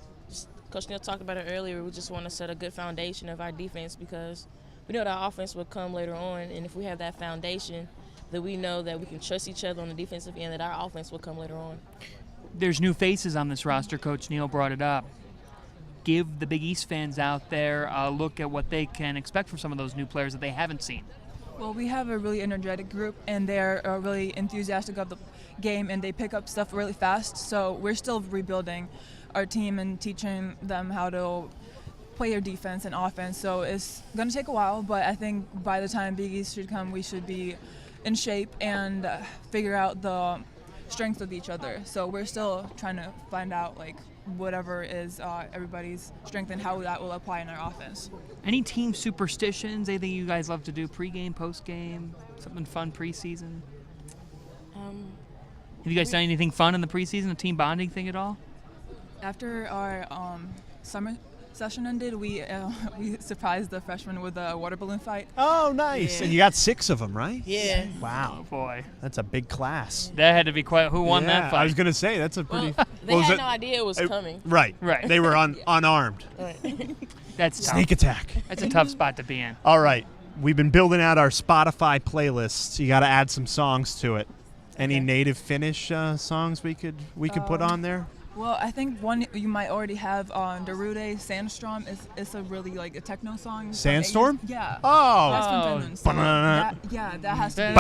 Coach Neal talked about it earlier. We just want to set a good foundation of our defense because we know that our offense will come later on, and if we have that foundation, that we know that we can trust each other on the defensive end, that our offense will come later on. There's new faces on this roster. Coach Neal brought it up. Give the Big East fans out there a look at what they can expect from some of those new players that they haven't seen. Well, we have a really energetic group, and they're really enthusiastic of the game, and they pick up stuff really fast. So we're still rebuilding our team and teaching them how to play their defense and offense. So it's going to take a while, but I think by the time Big East should come, we should be in shape and figure out the strengths of each other. So we're still trying to find out whatever is everybody's strength and how that will apply in our offense. Any team superstitions, anything you guys love to do pregame, postgame, something fun preseason? Have you guys done anything fun in the preseason, a team bonding thing at all? After our summer session ended, we surprised the freshmen with a water balloon fight. Oh, nice. Yeah. And you got 6 of them, right? Yeah. Wow. Oh, boy. That's a big class. That had to be quite. Who won that fight? I was going to say, that's a pretty... They had no idea it was coming. Right. Right. They were unarmed. Right. That's tough. Sneak attack. That's a tough spot to be in. All right. We've been building out our Spotify playlists. You got to add some songs to it. Any native Finnish songs we could put on there? Well, I think one you might already have on Darude, Sandstorm. It's a really a techno song. Sandstorm? Yeah. Oh. That's from Finland. So that has to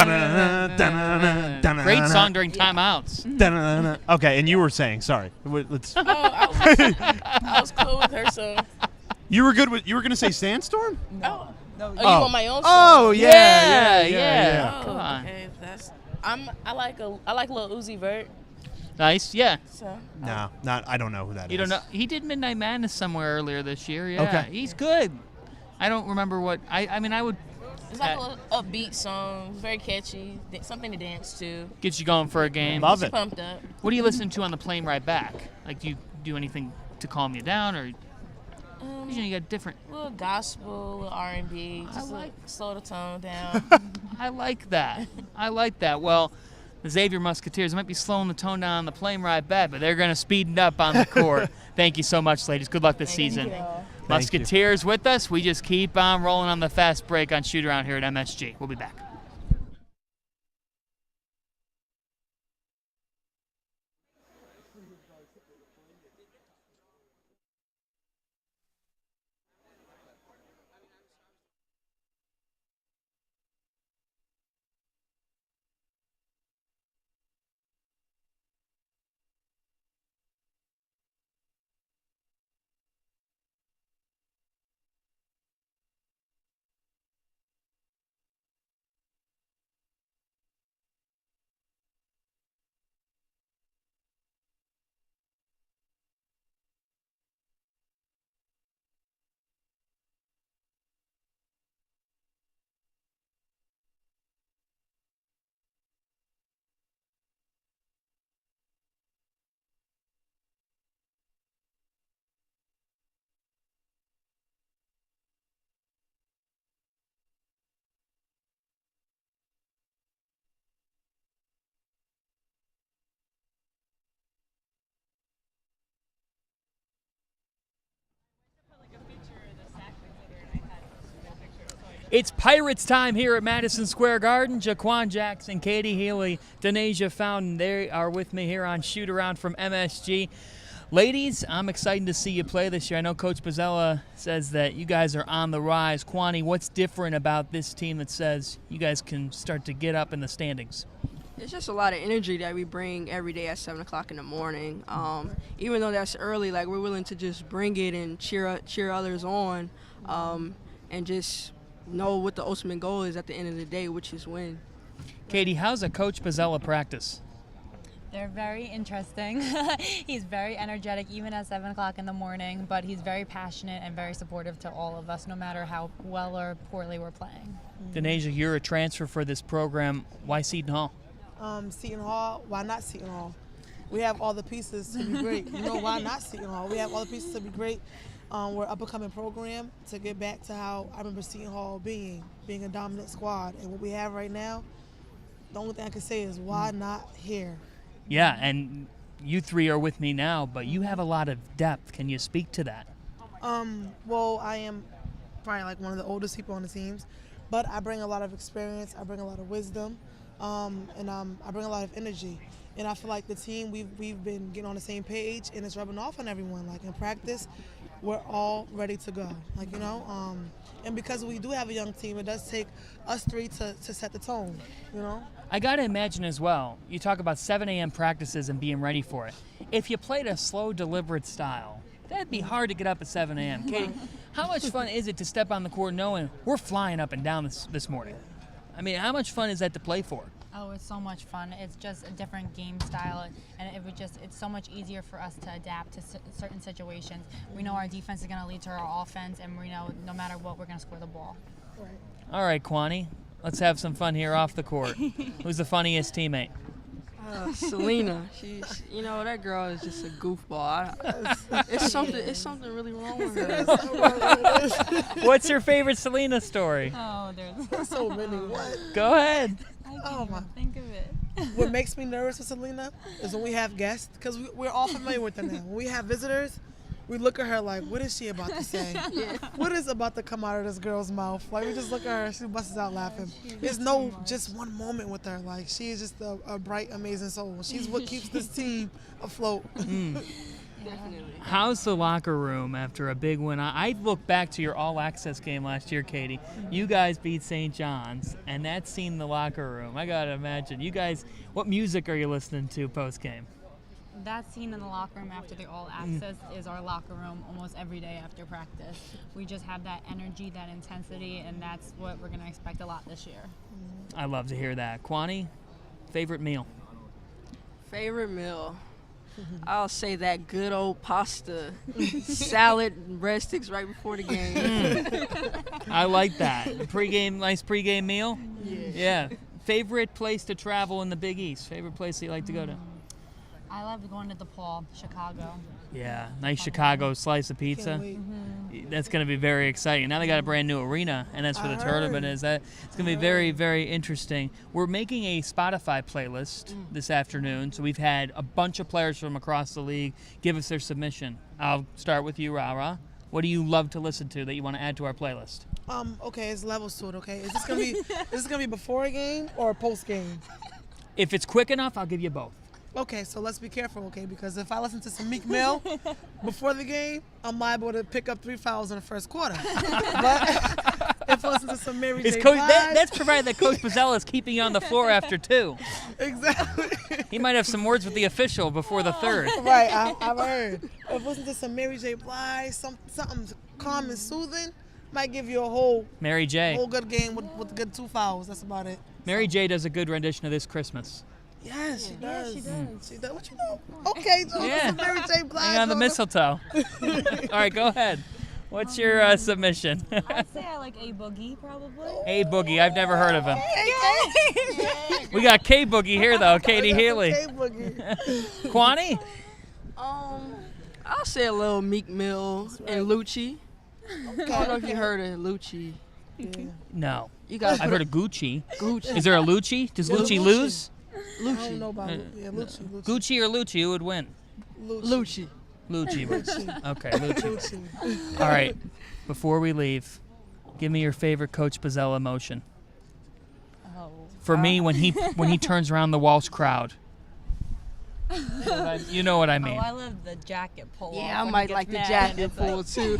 be. Great song during timeouts. Okay, and you were saying, sorry. Let's. I was cool with her, so. You were good with. You were gonna say Sandstorm? No. Oh, you Oh. want my own song? Oh yeah. Oh, Come on. Okay, I like Lil Uzi Vert. Nice, yeah. So. No, I don't know who that is. You don't know? He did Midnight Madness somewhere earlier this year. Yeah. Okay. He's good. I don't remember what. I mean, I would. It's like a little upbeat song, very catchy, something to dance to. Get you going for a game. Love Get it. you pumped up. What do you listen to on the plane ride back? Like, do you do anything to calm you down, or you got different? A little gospel, a little R&B, just slow the tone down. I like that. I like that. Well, the Xavier Musketeers might be slowing the tone down on the plane ride back, but they're going to speed it up on the court. Thank you so much, ladies. Good luck this season. Musketeers with us. We just keep on rolling on the fast break on Shootaround here at MSG. We'll be back. It's Pirates time here at Madison Square Garden. Jaquan Jackson, Katie Healy, Denasia Fountain, they are with me here on Shootaround from MSG. Ladies, I'm excited to see you play this year. I know Coach Bozzella says that you guys are on the rise. Kwani, what's different about this team that says you guys can start to get up in the standings? It's just a lot of energy that we bring every day at 7 o'clock in the morning. Even though that's early, we're willing to just bring it and cheer others on, and just know what the ultimate goal is at the end of the day, which is win. Katie, how's a Coach Bozzella practice? They're very interesting. He's very energetic even at 7 o'clock in the morning, but he's very passionate and very supportive to all of us, no matter how well or poorly we're playing. Denasia, you're a transfer for this program. Why Seton Hall? Seton Hall, why not Seton Hall? We have all the pieces to be great. Why not Seton Hall? We have all the pieces to be great. We're an up-and-coming program to get back to how I remember Seton Hall being a dominant squad. And what we have right now, the only thing I can say is why not here? Yeah, and you three are with me now, but you have a lot of depth. Can you speak to that? Well, I am probably one of the oldest people on the teams, but I bring a lot of experience. I bring a lot of wisdom. I bring a lot of energy. And I feel like the team, we've been getting on the same page, and it's rubbing off on everyone. Like in practice, we're all ready to go. And because we do have a young team, it does take us three to set the tone, I got to imagine as well, you talk about 7 a.m. practices and being ready for it. If you played a slow, deliberate style, that'd be hard to get up at 7 a.m. Katie, how much fun is it to step on the court knowing we're flying up and down this morning? I mean, how much fun is that to play for? Oh, it's so much fun. It's just a different game style, and it's so much easier for us to adapt to certain situations. We know our defense is going to lead to our offense, and we know no matter what, we're going to score the ball. All right, Kwani, let's have some fun here off the court. Who's the funniest teammate? Selena, that girl is just a goofball. It's something really wrong with her. What's your favorite Selena story? Oh, there's so many. What? Go ahead. Oh my! Think of it. What makes me nervous with Selena is when we have guests, because we're all familiar with her now. When we have visitors, we look at her like, what is she about to say? What is about to come out of this girl's mouth? Like, we just look at her, she busts out laughing. There's no just one moment with her. Like, she is just a bright, amazing soul. She's what keeps this team afloat. Definitely. How's the locker room after a big win? I look back to your all-access game last year, Katie. You guys beat St. John's, and that scene in the locker room, I got to imagine. You guys, what music are you listening to post-game? That scene in the locker room after the all access is our locker room almost every day after practice. We just have that energy, that intensity, and that's what we're going to expect a lot this year. I love to hear that. Kwani, favorite meal? Favorite meal? I'll say that good old pasta, salad, and breadsticks right before the game. I like that. Nice pregame meal? Yeah. Favorite place to travel in the Big East? Favorite place that you like to go to? I love going to DePaul, Chicago. Yeah, nice Chicago slice of pizza. That's going to be very exciting. Now they got a brand new arena, and that's where the tournament is. It's going to be very, very interesting. We're making a Spotify playlist this afternoon, so we've had a bunch of players from across the league give us their submission. I'll start with you, Rara. What do you love to listen to that you want to add to our playlist? Okay, it's levels to it. Okay, is this gonna be before a game or post game? If it's quick enough, I'll give you both. Okay, so let's be careful, okay? Because if I listen to some Meek Mill before the game, I'm liable to pick up 3 fouls in the first quarter. But if I listen to some Mary J. Blige, that's provided that Coach Bozzella is keeping you on the floor after 2. Exactly. He might have some words with the official before the 3rd. Right, I've heard. If I listen to some Mary J. Blige, something calm and soothing, might give you a whole Mary J. whole good game with good 2 fouls. That's about it. Mary J. does a good rendition of This Christmas. Yes, she does. She does. What you know? Okay, so Yeah. Mary J. Blige. Hang on the mistletoe. All right, go ahead. What's your submission? I'd say I like A Boogie, probably. A Boogie. I've never heard of him. We got K Boogie here, though. Katie Healy. Kwani? I'll say a little Meek Mill and Lucci. I don't know if you heard of Lucci. No. I've heard of Gucci. Gucci. Is there a Lucci? Does Lucci lose? I don't know about Lucci. Gucci or Lucci, who would win? Lucci. Lucci wins. Lucci. Okay, Lucci. All right. Before we leave, give me your favorite Coach Bozzella motion. For me, when he turns around the Walsh crowd. You know what I mean. Oh, I love the jacket pull. Yeah, I might like the jacket pull too.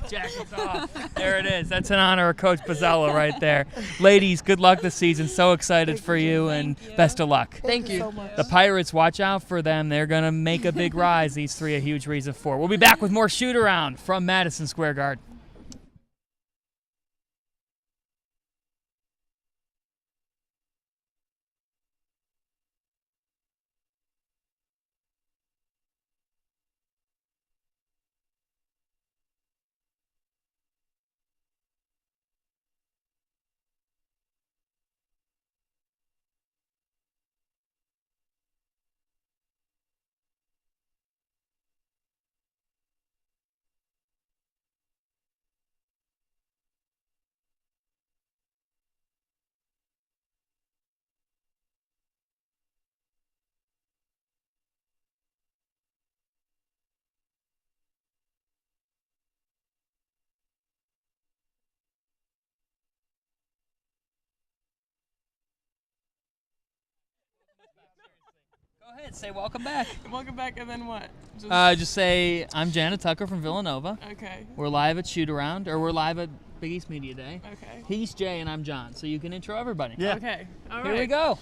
Jacket's off. There it is. That's in honor of Coach Bozzella right there. Ladies, good luck this season. So excited for you, and best of luck. Thank you. So much. The Pirates, watch out for them. They're going to make a big rise. These 3 a huge reason for. We'll be back with more Shootaround from Madison Square Garden. ahead. Say welcome back. Welcome back, and then what? Just say, I'm Janet Tucker from Villanova. Okay. We're live at Shootaround, or we're live at Big East Media Day. Okay. He's Jay, and I'm John, so you can intro everybody. Yeah. Okay. All right. Here we go.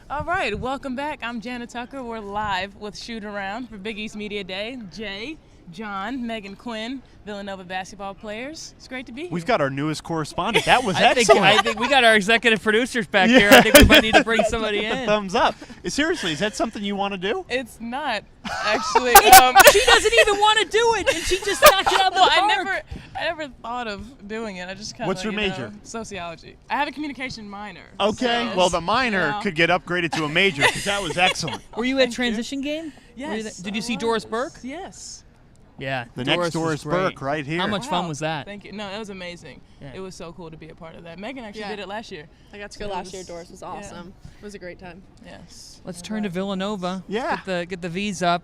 All right. Welcome back. I'm Janet Tucker. We're live with Shootaround for Big East Media Day. Jay, John, Megan Quinn, Villanova basketball players. It's great to be here. We've got our newest correspondent. That was I excellent. think we got our executive producers back here. I think we might need to bring somebody in. Thumbs up. Seriously, is that something you want to do? It's not, actually. She doesn't even want to do it, and she just knocked it out the Well, park. I never thought of doing it. I just kind of. What's your major? Sociology. I have a communication minor. Okay, so, well, the minor you know. could get upgraded to a major because that was excellent. Were you at Transition Game? Yes. Did you see Doris Burke? Yes. Yeah. The next Doris was great. Burke right here. How much fun was that? Thank you. No, it was amazing. Yeah. It was so cool to be a part of that. Megan actually Yeah. did it last year. I got to So go it last year. Doris was awesome. It was a great time. Yes. Let's turn to Villanova. Yeah. Get the V's up.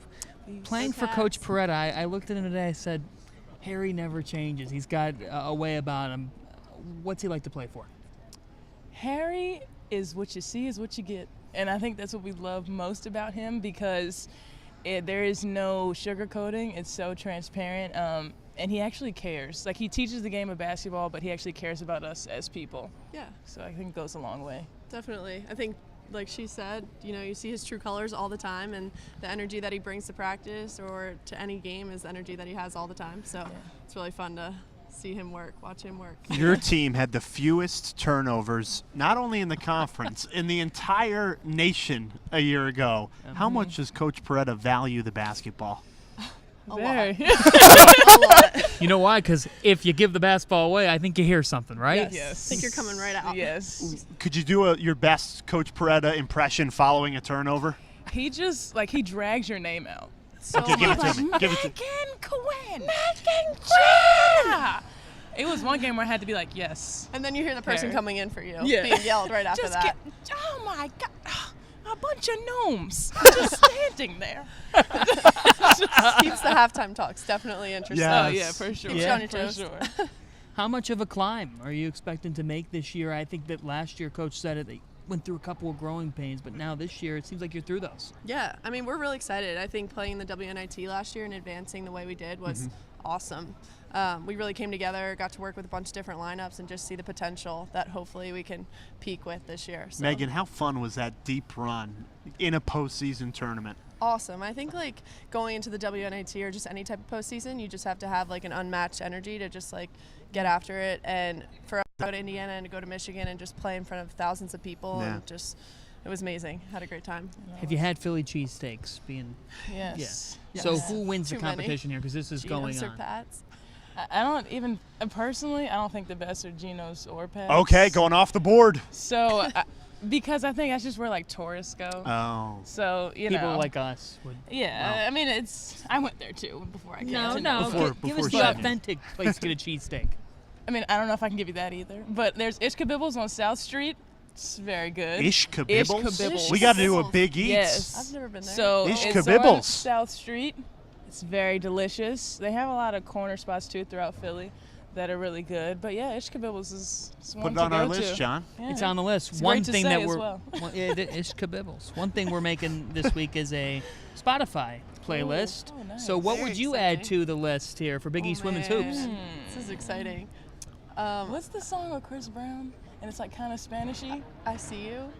Playing Go for Cats. Coach Peretta, I looked at him today. I said, Harry never changes. He's got a way about him. What's he like to play for? Harry is what you see is what you get. And I think that's what we love most about him because there is no sugarcoating. It's so transparent. And he actually cares. Like, he teaches the game of basketball, but he actually cares about us as people. Yeah, So I think it goes a long way. definitely. I think, like she said, you see his true colors all the time, and the energy that he brings to practice or to any game is the energy that he has all the time. So it's really fun to see him work, watch him work. Your team had the fewest turnovers, not only in the conference, in the entire nation a year ago. How much does Coach Peretta value the basketball? A Very. lot. You know why? Because if you give the basketball away, I think you hear something, right? Yes. I think you're coming right out. Yes. Could you do your best Coach Peretta impression following a turnover? He just, he drags your name out. So Okay, give it to much. me. Give it to me. Megan Quinn. Megan Quinn. It was one game where I had to be like, yes. And then you hear the person Harry. coming in for you Yeah. being yelled right after Just that. oh my God. A bunch of gnomes just standing there. Keeps the halftime talks definitely interesting. Yes. Oh, yeah, for sure. Keeps you on your for toes. sure. How much of a climb are you expecting to make this year? I think that last year, Coach said it. They went through a couple of growing pains, but now this year, it seems like you're through those. Yeah, I mean, we're really excited. I think playing the WNIT last year and advancing the way we did was awesome. We really came together, got to work with a bunch of different lineups, and just see the potential that hopefully we can peak with this year. So. Megan, how fun was that deep run in a postseason tournament? Awesome. I think going into the WNIT or just any type of postseason, you just have to have an unmatched energy to just get after it. And for us to go to Indiana and to go to Michigan and just play in front of thousands of people, and just it was amazing. Had a great time. Have you had Philly cheesesteaks? Yes. Yeah. So Yes. who wins Too the many. competition here? Because this is going Geno's or on. Pat's? I don't even, personally, I don't think the best are Geno's or Pat's. Okay, going off the board. So, because I think that's just where tourists go. Oh. So, People like us would. Yeah, I mean, I went there too before I came to No. Before Give us the Shannon. authentic place to get a cheesesteak. I mean, I don't know if I can give you that either. But there's Ishkabibbles on South Street. It's very good. Ishkabibbles? Ishkabibbles. We got to do a Big Eats. Yes. I've never been there. So it's on Ishkabibbles. South Street. It's very delicious. They have a lot of corner spots too throughout Philly that are really good. But yeah, Ishkabibbles is one Put it to on our go list, to. John. Yeah. It's on the list. It's One great to thing say that as we're well. Ish Kabibbles. One thing we're making this week is a Spotify playlist. Oh, nice. So what Very would you exciting. add to the list here for Big East Women's Hoops? This is exciting. What's the song with Chris Brown? And it's kind of Spanishy. I See You.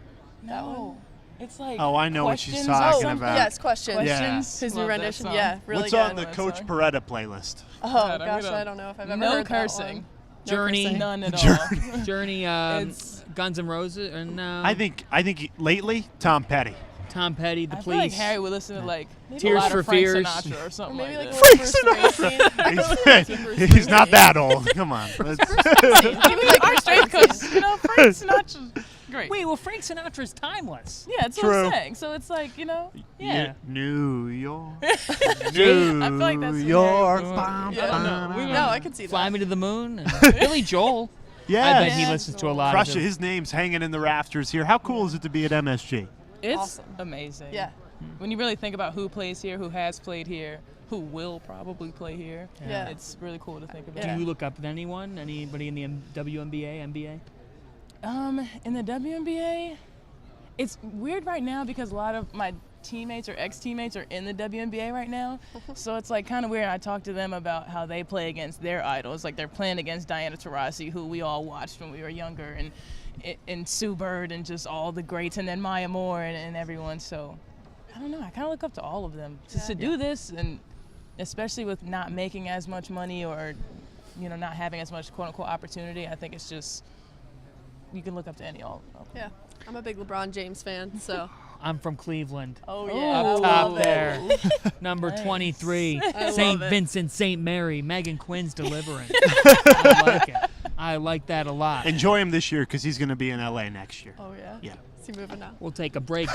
That one. No. It's Oh, I know what she's Questions talking or about. something. Yes, questions. Yeah. Questions. His new Love that rendition. song. Yeah, really What's good. on the Coach Peretta playlist? Oh God, gosh, I don't know if I've ever No heard cursing. that one. Journey. cursing. None at all. Journey, It's- Guns N' Roses, and I think lately Tom Petty. Tom Petty, The I feel like Police. Harry would listen to maybe Tears a lot for of Frank Fears. Sinatra or something Maybe like like that. a little Bruce Springsteen. He's not that old. Come on. Give me our straight because Frank Sinatra's great. Wait, well, Frank Sinatra's timeless. Yeah, that's True. what I'm saying. So it's yeah. New York. I feel like that's New what York. Harry Bum, Yeah, bum, no, we bum. No, I can see Fly that. Me to the Moon. And Billy Joel. Yeah. I bet he listens to a lot Crush of it. them. His name's hanging in the rafters here. How cool is it to be at MSG? It's Awesome. amazing. Yeah. When you really think about who plays here, who has played here, who will probably play here, Yeah. it's really cool to think about. Do you look up at anyone? Anybody in the WNBA, NBA? In the WNBA, it's weird right now because a lot of my teammates or ex-teammates are in the WNBA right now. So it's like kind of weird. I talk to them about how they play against their idols. Like they're playing against Diana Taurasi, who we all watched when we were younger, and Sue Bird and just all the greats, and then Maya Moore and everyone. So I don't know. I kind of look up to all of them to do this, and especially with not making as much money or, not having as much quote-unquote opportunity. I think it's just, you can look up to all of them. Yeah, I'm a big LeBron James fan, so. I'm from Cleveland. Oh, yeah. Up top there. Number 23, I St. love it. Vincent, St. Mary. Megan Quinn's delivering. I like it. I like that a lot. Enjoy him this year because he's going to be in LA next year. Oh, yeah? Yeah. Is he moving now? We'll take a break.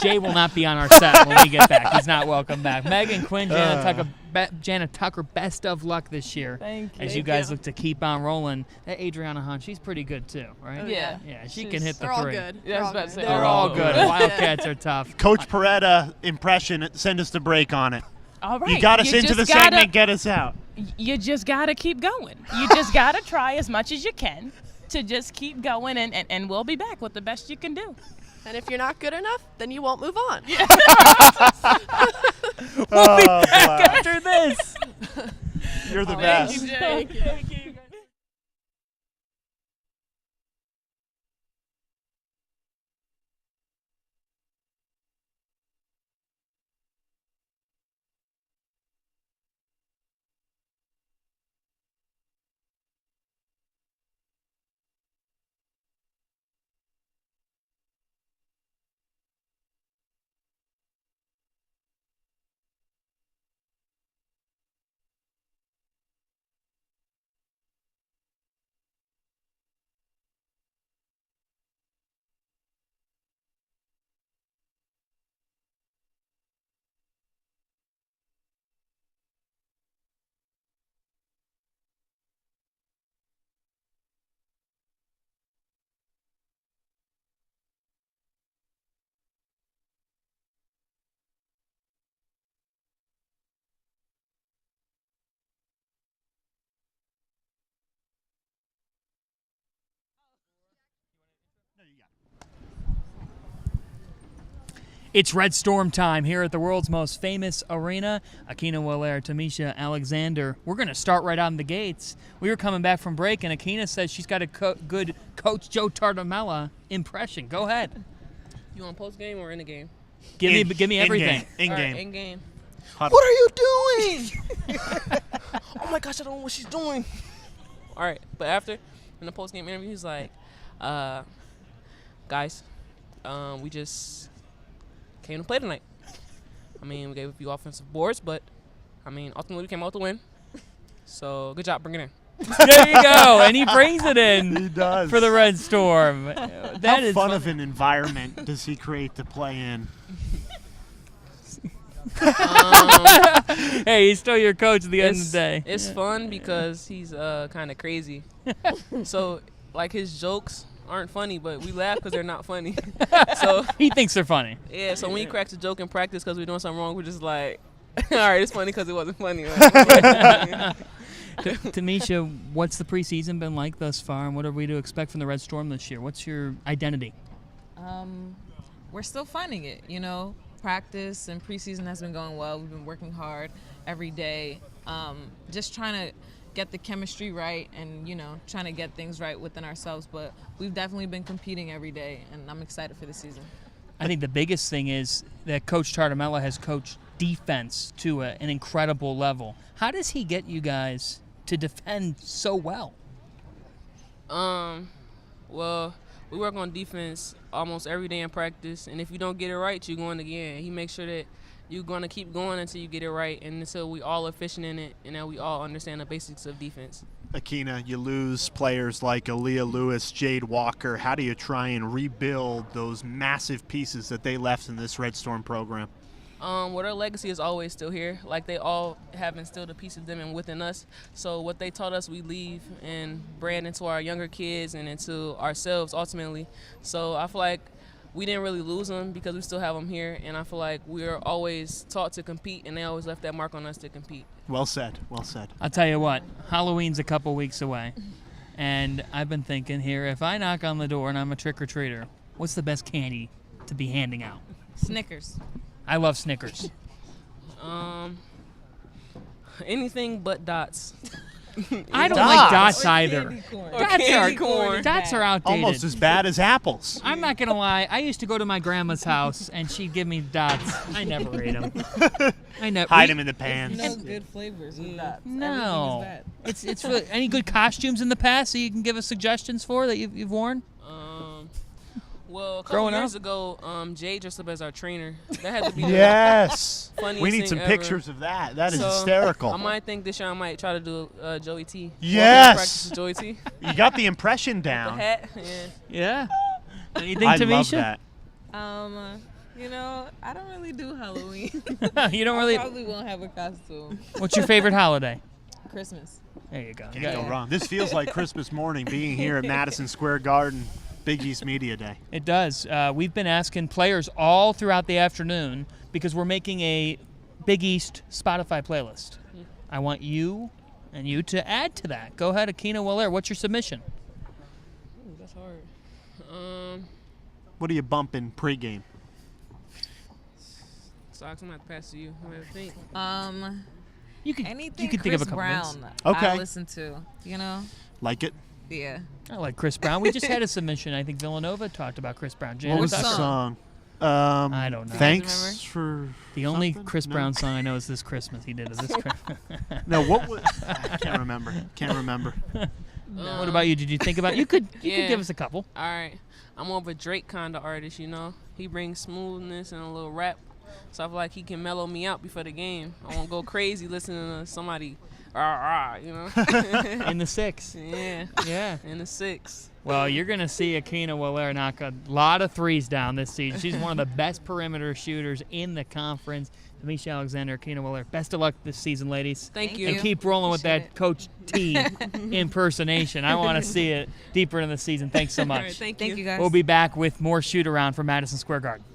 Jay will not be on our set when we get back. He's not welcome back. Megan Quinn, Janet Tucker, best of luck this year. Thank you. As you guys look to keep on rolling. That Adriana Hunt, she's pretty good too, right? Oh, yeah. Yeah, she can hit the They're all three. good. Yeah, I was about to say, They're all good. Wildcats are tough. Coach Peretta impression, send us the break on it. All right. You got us into just the gotta- segment, get us out. You just got to keep going. You just got to try as much as you can to just keep going, and we'll be back with the best you can do. And if you're not good enough, then you won't move on. We'll be Oh, back wow. after this. You're the Thank best. you, Jay. Thank you. It's Red Storm time here at the world's most famous arena. Akina Waller, Tamisha Alexander. We're going to start right on the gates. We were coming back from break, and Akina says she's got a good Coach Joe Tartamella impression. Go ahead. You want post game or in the game? Give me everything. In-game. In game. Huddle. What are you doing? Oh my gosh, I don't know what she's doing. All right, but after in the post game interview, he's like, guys, we just came to play tonight. I mean, we gave a few offensive boards, but I mean, ultimately we came out to win. So good job bringing it in. There you go, and he brings it in. He does. For the Red Storm. How That is fun of an environment does he create to play in? Hey, he's still your coach at the end of the day. It's fun because he's kind of crazy. So, like, his jokes aren't funny, but we laugh because they're not funny. So he thinks they're funny. Yeah, so when he cracks a joke in practice because we're doing something wrong, we're just like, all right, it's funny because it wasn't funny. Tamisha, what's the preseason been like thus far, and what are we to expect from the Red Storm this year? What's your identity? We're still finding it, Practice and preseason has been going well. We've been working hard every day, just trying to get the chemistry right and, trying to get things right within ourselves. But we've definitely been competing every day, and I'm excited for the season. I think the biggest thing is that Coach Tartamella has coached defense to an incredible level. How does he get you guys to defend so well? Well, we work on defense almost every day in practice, and if you don't get it right, you're going again. He makes sure that you're going to keep going until you get it right and until we all are efficient in it and that we all understand the basics of defense. Akina, you lose players like Aaliyah Lewis, Jade Walker. How do you try and rebuild those massive pieces that they left in this Red Storm program? Well, their legacy is always still here. Like, they all have instilled a piece of them and within us. So what they taught us, we leave and brand into our younger kids and into ourselves ultimately. So I feel like we didn't really lose them because we still have them here. And I feel like we're always taught to compete, and they always left that mark on us to compete. Well said. Well said. I'll tell you what, Halloween's a couple weeks away. And I've been thinking here, if I knock on the door and I'm a trick-or-treater, What's the best candy to be handing out? Snickers. I love Snickers. Anything but dots. I don't like dots either. Candy corn. Dots are outdated. Almost as bad as apples. I'm not gonna lie. I used to go to my grandma's house and she'd give me dots. I never ate them. I never hide them in the pans. No good flavors with dots. No. It's really, any good costumes in the past that you can give us suggestions for that you've worn? Well, a couple Growing years up? ago, Jay dressed up as our trainer. That had to be Yes. the funniest We need thing some ever. pictures of that. That is So, hysterical. I might think this year I might try to do Joey T. Yes. Practice with Joey T. You got the impression The down. hat. Yeah. Yeah. Anything, I Tamisha? love that. You know, I don't really do Halloween. You don't really- I probably won't have a costume. What's your favorite holiday? Christmas. There you go. Can't go wrong. This feels like Christmas morning being here at Madison Square Garden, Big East Media Day. It does. We've been asking players all throughout the afternoon because we're making a Big East Spotify playlist. I want you and you to add to that. Go ahead, Akina Waller. What's your submission? Ooh, that's hard. What are you bumping pregame? So I'm gonna have to pass to you. I'm gonna think. You could anything think of a Chris couple Brown minutes. Okay. I listen to, you know? Like it? Yeah. I like Chris Brown. We just had a submission. I think Villanova talked about Chris Brown. What was the song? I don't know. Thanks for the only something? Chris No? Brown song I know is This Christmas. He did it this Christmas. No, what was... I can't remember. Can't remember. What about you? Did you think about? You could could give us a couple. All right. I'm more of a Drake kind of artist, you know. He brings smoothness and a little rap, so I feel like he can mellow me out before the game. I won't go crazy listening to somebody, you know. In the six. Yeah. Yeah. In the six. Well, you're going to see Akina Waller knock a lot of threes down this season. She's one of the best perimeter shooters in the conference. Tamisha Alexander, Akina Waller, best of luck this season, ladies. Thank you. And keep rolling with that Coach T impersonation. I want to see it deeper in the season. Thanks so much. All right, thank you guys. We'll be back with more Shoot-Around from Madison Square Garden.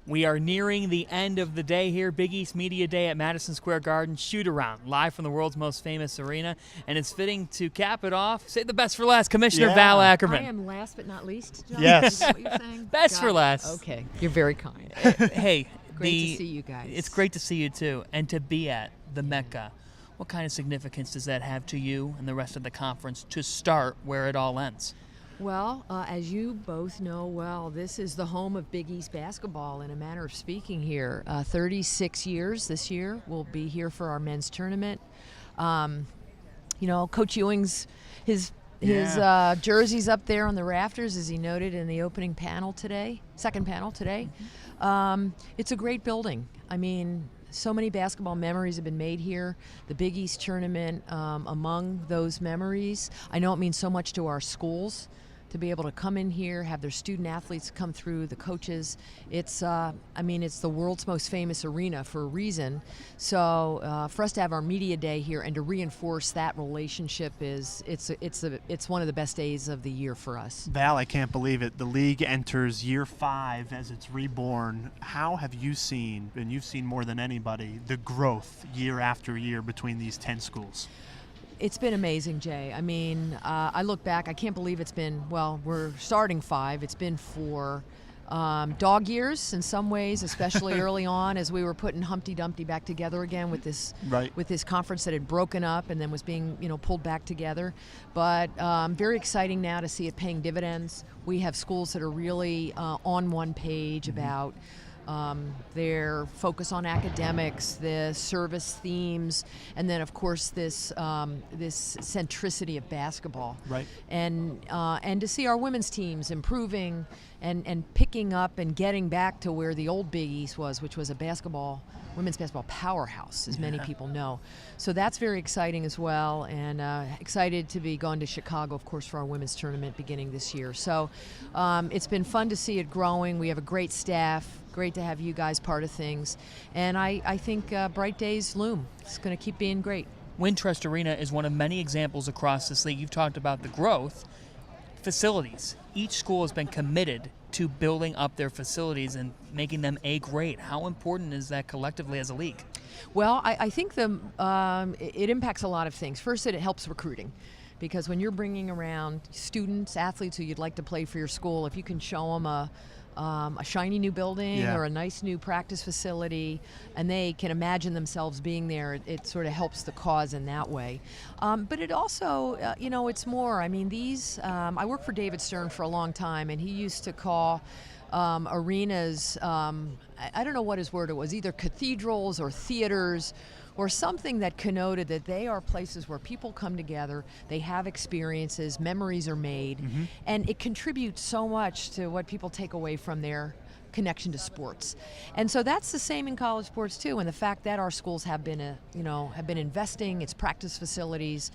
We are nearing the end of the day here. Big East Media Day at Madison Square Garden. Shoot-Around, live from the world's most famous arena. And it's fitting to cap it off. Say the best for last, Commissioner Val Ackerman. I am last but not least, John? Yes. Is that what you're saying? Best for last. Okay. You're very kind. Hey. Great to see you guys. It's great to see you, too. And to be at the Mecca. What kind of significance does that have to you and the rest of the conference to start where it all ends? Well, as you both know well, this is the home of Big East basketball, in a manner of speaking here. 36 years this year. We'll be here for our men's tournament. You know, Coach Ewing's, his His Yeah. jersey's up there on the rafters, as he noted in the opening panel today, second panel today. It's a great building. I mean, so many basketball memories have been made here. The Big East tournament, among those memories. I know it means so much to our schools to be able to come in here, have their student athletes come through, the coaches. It's, I mean, it's the world's most famous arena for a reason. So for us to have our media day here and to reinforce that relationship it's one of the best days of the year for us. Val, I can't believe it. The league enters year 5 as it's reborn. How have you seen, and you've seen more than anybody, the growth year after year between these 10 schools? It's been amazing, Jay. I mean, I look back, I can't believe it's been, well, we're starting 5. It's been 4 dog years in some ways, especially early on as we were putting Humpty Dumpty back together again with this with this conference that had broken up and then was being, pulled back together. But very exciting now to see it paying dividends. We have schools that are really on one page about their focus on academics, the service themes, and then of course this this centricity of basketball. Right. And to see our women's teams improving and picking up and getting back to where the old Big East was, which was a women's basketball powerhouse, as many people know. So that's very exciting as well, and excited to be going to Chicago, of course, for our women's tournament beginning this year. So it's been fun to see it growing. We have a great staff. Great to have you guys part of things. And I think bright days loom. It's going to keep being great. Wintrust Arena is one of many examples across this league. You've talked about the growth. Facilities. Each school has been committed to building up their facilities and making them A grade. How important is that collectively as a league? Well, I think it impacts a lot of things. First, it helps recruiting. Because when you're bringing around students, athletes who you'd like to play for your school, if you can show them a shiny new building or a nice new practice facility, and they can imagine themselves being there, it sort of helps the cause in that way. But it also, it's more. I mean, I worked for David Stern for a long time, and he used to call arenas, I don't know what his word it was, either cathedrals or theaters, or something that connoted that they are places where people come together, they have experiences, memories are made, and it contributes so much to what people take away from their connection to sports. And so that's the same in college sports too, and the fact that our schools have been investing, it's practice facilities,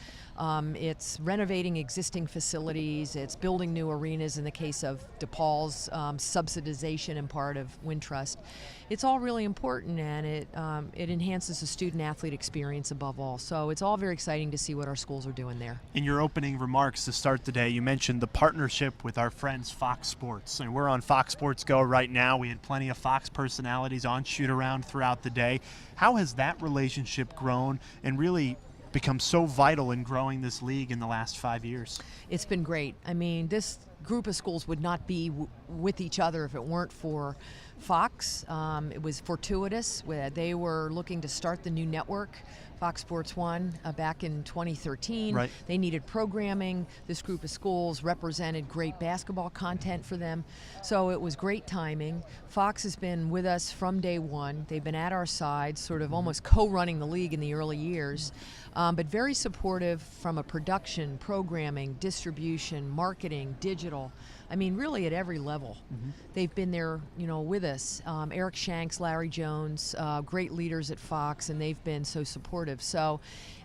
it's renovating existing facilities, it's building new arenas in the case of DePaul's subsidization and part of Wintrust. It's all really important, and it enhances the student-athlete experience above all. So it's all very exciting to see what our schools are doing there. In your opening remarks to start the day, you mentioned the partnership with our friends Fox Sports. And we're on Fox Sports Go right now. We had plenty of Fox personalities on Shootaround throughout the day. How has that relationship grown and really become so vital in growing this league in the last 5 years? It's been great. I mean, this group of schools would not be with each other if it weren't for Fox. It was fortuitous. They were looking to start the new network, Fox Sports 1, back in 2013. Right. They needed programming. This group of schools represented great basketball content for them. So it was great timing. Fox has been with us from day one. They've been at our side, sort of almost co-running the league in the early years, but very supportive from a production, programming, distribution, marketing, digital. I mean, really at every level. They've been there, with us. Eric Shanks, Larry Jones, great leaders at Fox, and they've been so supportive. So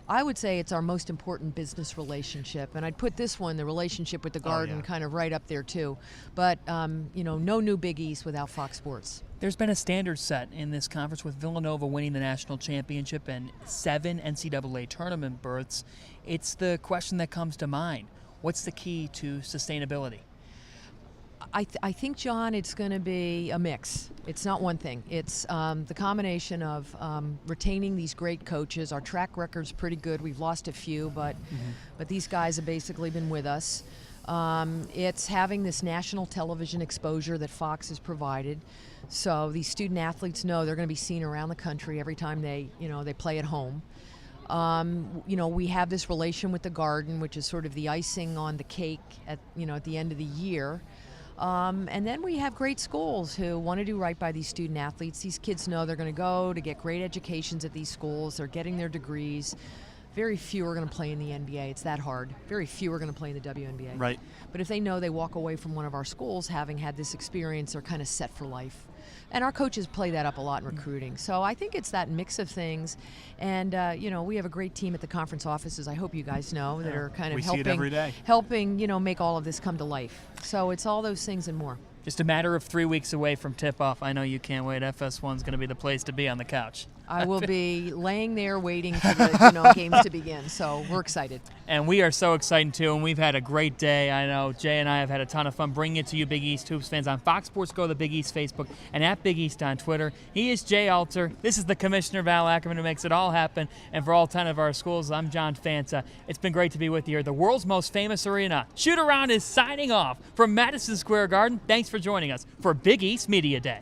I would say it's our most important business relationship. And I'd put this one, the relationship with the Garden, kind of right up there too. But, no new Big East without Fox Sports. There's been a standard set in this conference with Villanova winning the national championship and 7 NCAA tournament berths. It's the question that comes to mind. What's the key to sustainability? I think, John, it's going to be a mix. It's not one thing. It's the combination of retaining these great coaches. Our track record's pretty good. We've lost a few, but these guys have basically been with us. It's having this national television exposure that Fox has provided. So these student athletes know they're going to be seen around the country every time they play at home. We have this relation with the Garden, which is sort of the icing on the cake at the end of the year. And then we have great schools who want to do right by these student athletes. These kids know they're going to go to get great educations at these schools. They're getting their degrees. very few are going to play in the NBA. It's that hard. Very few are going to play in the WNBA. Right. But if they know they walk away from one of our schools having had this experience, they're kind of set for life. And our coaches play that up a lot in recruiting. So I think it's that mix of things. And, we have a great team at the conference offices, I hope you guys know, that are kind of see it every day. helping, make all of this come to life. So it's all those things and more. Just a matter of 3 weeks away from tip-off. I know you can't wait. FS1's going to be the place to be on the couch. I will be laying there waiting for the games to begin. So we're excited. And we are so excited, too, and we've had a great day. I know Jay and I have had a ton of fun bringing it to you Big East Hoops fans on Fox Sports Go, the Big East Facebook, and at Big East on Twitter. He is Jay Alter. This is the Commissioner, Val Ackerman, who makes it all happen. And for all 10 of our schools, I'm John Fanta. It's been great to be with you here at the world's most famous arena. Shootaround is signing off from Madison Square Garden. Thanks for joining us for Big East Media Day.